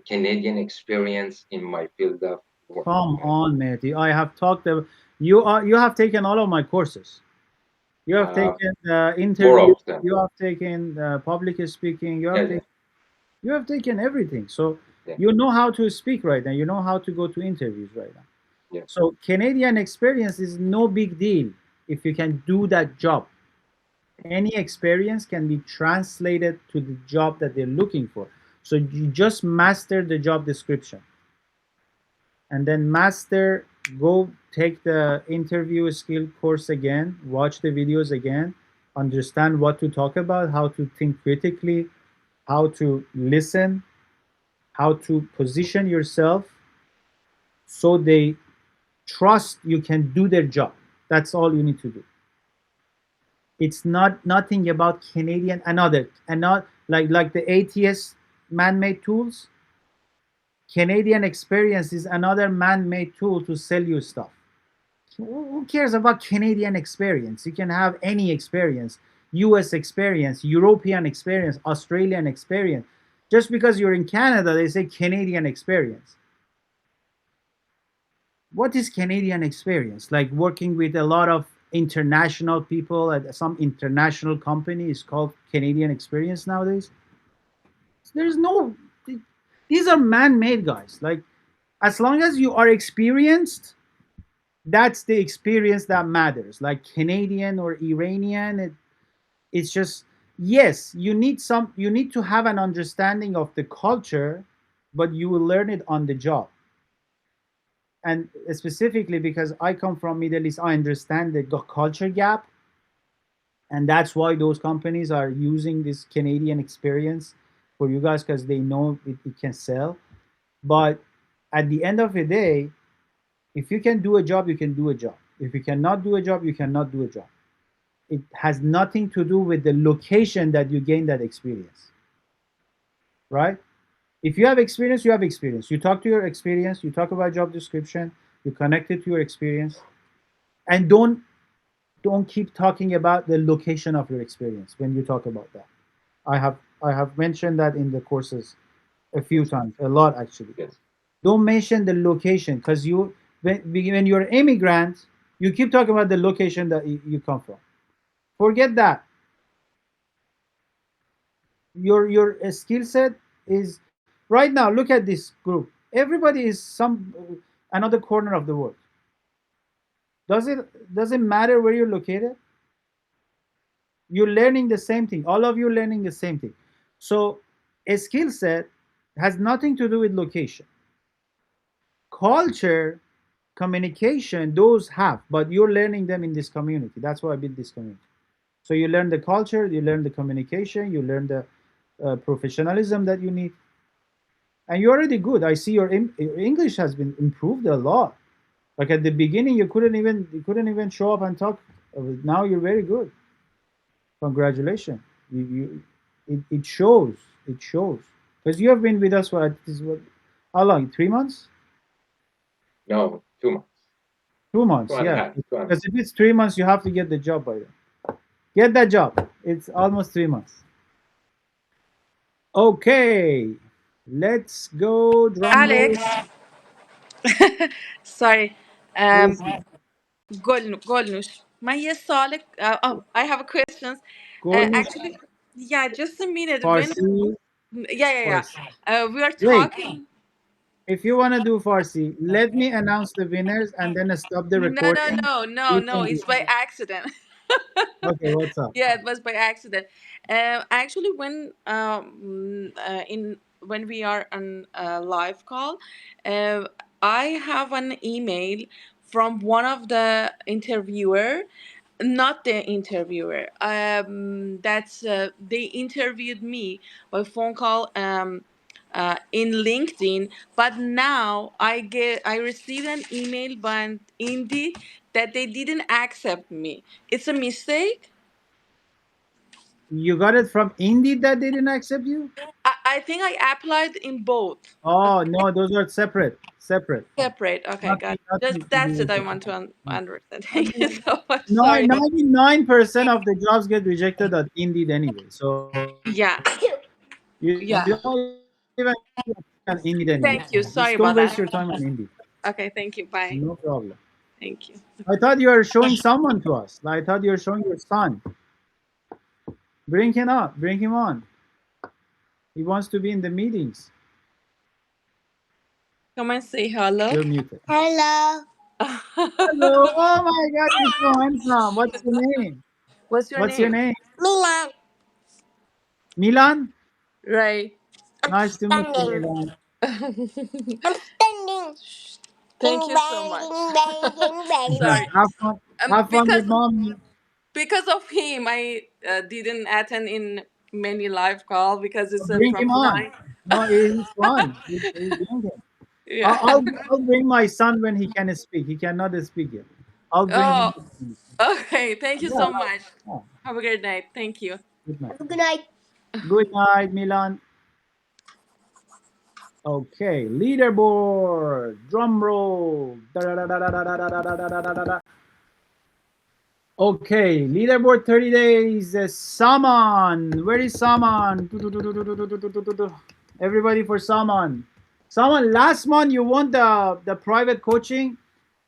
Canadian experience in my field of work, Come right? on, Mehdi. I have talked. You have taken all of my courses. You have Uh, taken four interview. of them. You have taken public speaking. Yeah, yeah, You have taken everything. So yeah, you know how to speak right now. You know how to go to interviews right now. yeah. So Canadian experience is no big deal if you can do that job. Any experience can be translated to the job that they're looking for. So you just master the job description and then go take the interview skill course again, watch the videos again, understand what to talk about, how to think critically, how to listen, how to position yourself so they trust you can do their job. That's all you need to do. It's not nothing about Canadian another and not like the ATS man-made tools. Canadian experience is another man-made tool to sell you stuff. Who cares about Canadian experience? You can have any experience, US experience, European experience, Australian experience. Just because you're in Canada, they say Canadian experience. What is Canadian experience? Like working with a lot of international people at some international company is called Canadian experience nowadays. There's no, these are man-made guys. Like as long as you are experienced, that's the experience that matters. Like Canadian or Iranian, it's just yes, you need to have an understanding of the culture, but you will learn it on the job. And specifically because I come from Middle East, I understand the culture gap, and that's why those companies are using this Canadian experience for you guys because they know it can sell. But at the end of the day, if you can do a job, you can do a job. If you cannot do a job, you cannot do a job. It has nothing to do with the location that you gain that experience, right? If you have experience, you have experience. You talk to your experience, you talk about job description, you connect it to your experience, and don't keep talking about the location of your experience when you talk about that. I have mentioned that in the courses a few Yes, times, a lot actually. yes, Don't mention the location because when you're an immigrant, you keep talking about the location that you come from. Forget that. Your skill set is right now. Look at this group. Everybody is some another corner of the world. Does it matter where you're located? You're learning the same thing. All of you learning the same thing. So a skill set has nothing to do with location. Culture, communication, those have, but you're learning them in this community. That's why I built this community. So you learn the culture, you learn the communication, you learn the professionalism that you need, and you're already good. I see your English has been improved a lot. Like at the beginning, you couldn't even show up and talk. Now you're very good. Congratulations. It shows. It shows because you have been with us for how long? 3 months? no, 2 months, 2 months? two and a Yeah. half, 2 and a half. Because if it's 3 months, you have to get the job by then. Get that job. It's almost 3 months. Okay, let's go. Drum roll, Alex, sorry. Um, please. Golnush. من یه سوال I have a questions. Golnish, Actually, yeah, just a minute. When Farsi, yeah, yeah, yeah. Farsi. We are Wait, talking. if you want to do Farsi, let me announce the winners and then stop the No, no, recording. no, no, You no. can do It's it. by accident. Okay, what's up? Yeah, it was by accident. Actually, when we are on a live call, uh, I have an email from one of the interviewer, not the interviewer. That's they interviewed me by phone call in LinkedIn, but now I received an email by Indeed that they didn't accept me. It's a mistake. You got it from Indeed that they didn't accept you? I think I applied in both. Oh no, those are separate. Separate. Separate. Okay, got Nothing, it. Just nothing to do that's it. with I it. want to Yeah. understand. Thank you so much. Nine- Sorry. 99% of the jobs get rejected at Indeed anyway. So Yeah. you Yeah. don't even apply on Indeed anymore. Thank you. Just Sorry don't about waste your that. time on Indeed. Okay. Thank you. Bye. No problem. Thank you. I thought you were showing someone to us. I thought you were showing your son. Bring him up. Bring him on. He wants to be in the meetings. Come and say hello. You're muted. Hello. Oh my God, you're so handsome. What's your name? What's your What's your name? name? Milan? Right. Nice to meet you, Milan. Thank you so much. Yeah, Sorry. have fun. Have fun Because with mommy. of him, I didn't attend in many live call because it's Bring from him on. nine. No, it's fun. Bring him. Yeah. I'll bring my son when he can speak. He cannot speak yet. I'll bring Oh, him. okay. Thank you Yeah, so much. yeah. Have a great night. Thank you. Good night. Good night, Milan. Okay, leaderboard. Drum roll. Da-da-da-da-da-da-da-da-da-da-da-da. Okay, leaderboard 30 days. Saman. Where is Saman? Everybody for Saman. Saman, last month you won the private coaching,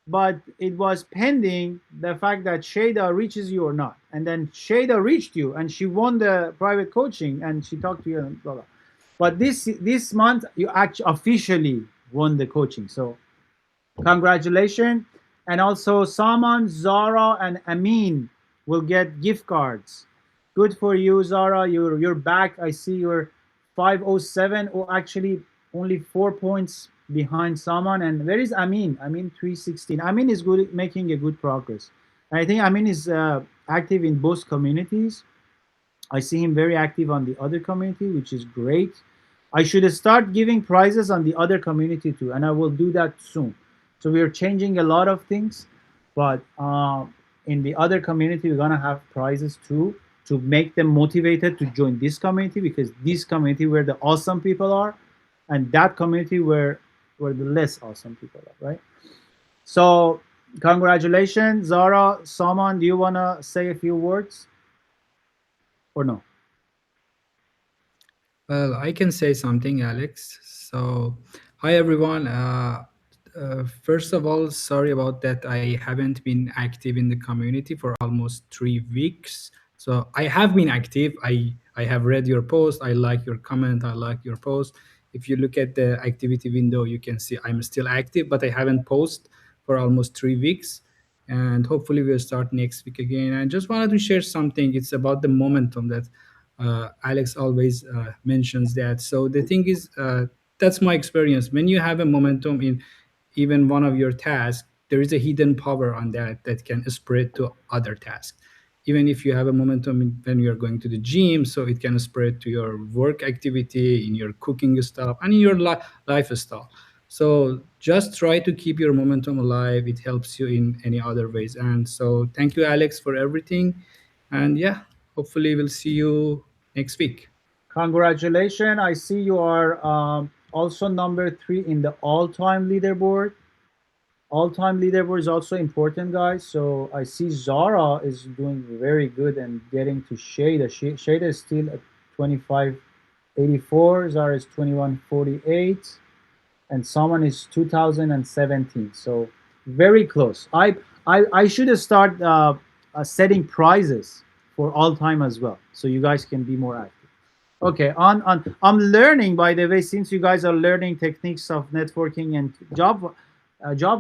but it was pending the fact that Shada reaches you or not. And then Shada reached you and she won the private coaching and she talked to you and blah blah. But this month you actually officially won the coaching. So congratulations. And also Saman, Zara, and Amin will get gift cards. Good for you, Zara. You're back. I see you're 507, or actually only 4 points behind Saman. And where is Amin? Amin 316. Amin is good, making a good progress. And I think Amin is active in both communities. I see him very active on the other community, which is great. I should start giving prizes on the other community too, and I will do that soon. So we are changing a lot of things, but in the other community, we're gonna have prizes too to make them motivated to join this community, because this community where the awesome people are, and that community where the less awesome people are, right? So congratulations, Zara. Saman, do you wanna say a few words or no? Well, I can say something, Alex. So, hi everyone. First of all, sorry about that. I haven't been active in the community for almost 3 weeks. So I have been active. I have read your post. I like your comment. I like your post. If you look at the activity window, you can see I'm still active, but I haven't posted for almost 3 weeks. And hopefully we'll start next week again. I just wanted to share something. It's about the momentum that Alex always mentions that. So the thing is, that's my experience. When you have a momentum in even one of your tasks, there is a hidden power on that that can spread to other tasks. Even if you have a momentum when you're going to the gym, so it can spread to your work activity, in your cooking stuff, and in your lifestyle. So just try to keep your momentum alive. It helps you in any other ways. And so thank you, Alex, for everything. And yeah, hopefully we'll see you next week. Congratulations. I see you are also number 3 in the all-time leaderboard. All-time leaderboard is also important, guys. So I see Zara is doing very good and getting to Shada. Shada is still at 2584. Zara is 2148, and someone is 2017. So very close. I should start setting prizes for all time as well, so you guys can be more active. Okay, on I'm learning, by the way, since you guys are learning techniques of networking and job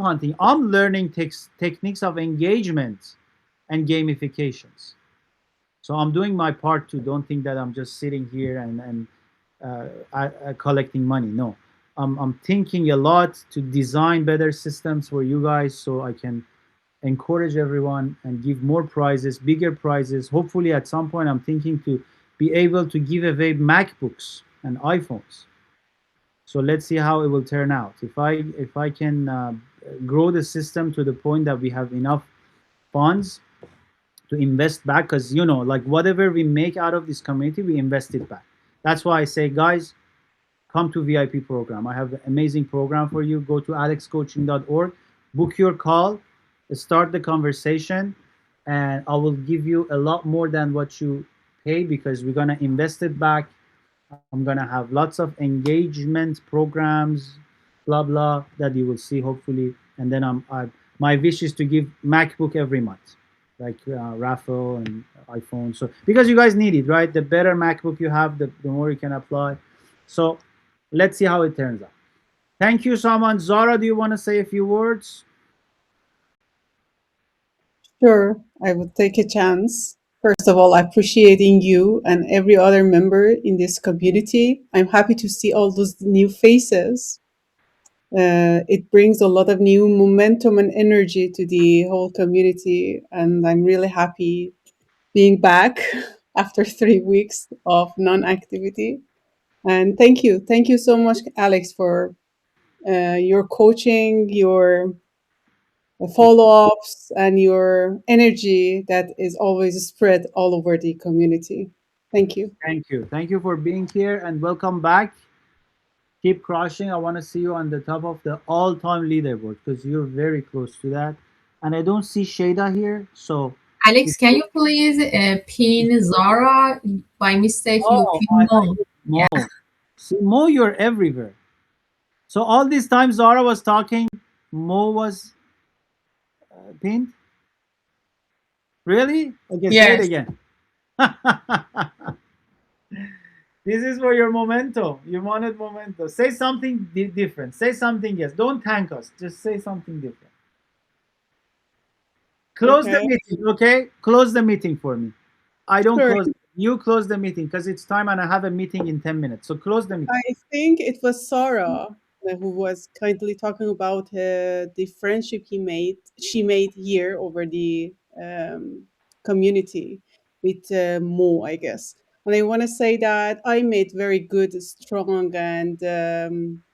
hunting. I'm learning techniques of engagement and gamifications. So I'm doing my part too. Don't think that I'm just sitting here and collecting money. No, I'm thinking a lot to design better systems for you guys, so I can encourage everyone and give more prizes, bigger prizes. Hopefully, at some point, I'm thinking to be able to give away MacBooks and iPhones. So let's see how it will turn out. If I can grow the system to the point that we have enough funds to invest back, because like whatever we make out of this community, we invest it back. That's why I say, guys, come to VIP program. I have an amazing program for you. Go to alexcoaching.org, book your call, start the conversation, and I will give you a lot more than what you pay, because we're gonna invest it back. I'm gonna have lots of engagement programs, blah blah, that you will see hopefully. And then my wish is to give MacBook every month, like raffle and iPhone. So because you guys need it, right? The better MacBook you have, the more you can apply. So let's see how it turns out. Thank you, Saman. Zara, do you want to say a few words? Sure, I would take a chance. First of all, appreciating you and every other member in this community. I'm happy to see all those new faces. It brings a lot of new momentum and energy to the whole community, and I'm really happy being back after 3 weeks of non-activity. And thank you so much, Alex, for your coaching, your follow-ups, and your energy that is always spread all over the community. Thank you. Thank you for being here, and welcome back. Keep crushing. I want to see you on the top of the all-time leaderboard, because you're very close to that. And I don't see Shada here, so if, Alex, can you please pin Zara? By mistake, you oh, pin I Mo. did Yeah. Mo. See, Mo, you're everywhere. So all this time Zara was talking, Mo was pinned. Really? Okay, say it Yes. again. This is for your momentum. You wanted momentum. Say something different. Say something else. Don't thank us. Just say something different. Close the Okay, meeting, okay? Close the meeting for me. I don't sure. close. You close the meeting, because it's time and I have a meeting in 10 minutes. So close the meeting. I think it was Sarah who was kindly talking about the friendship she made here over the community with Mo, I guess. And I want to say that I made very good, strong, and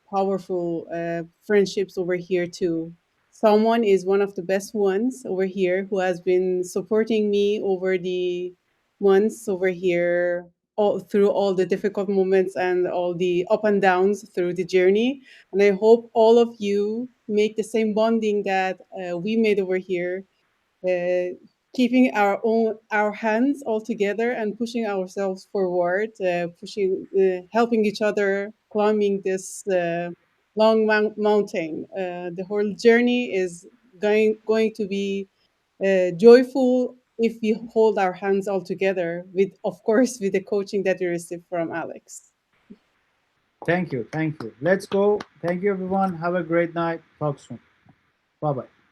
powerful friendships over here too. someone is one of the best ones over here who has been supporting me over the months over here, all through all the difficult moments and all the up and downs through the journey. And I hope all of you make the same bonding that we made over here, uh, keeping our hands all together and pushing ourselves forward, helping each other climbing this long mountain. The whole journey is going to be joyful if we hold our hands all together, with, of course, with the coaching that we received from Alex. Thank you. Thank you. Let's go. Thank you, everyone. Have a great night. Talk soon. Bye bye.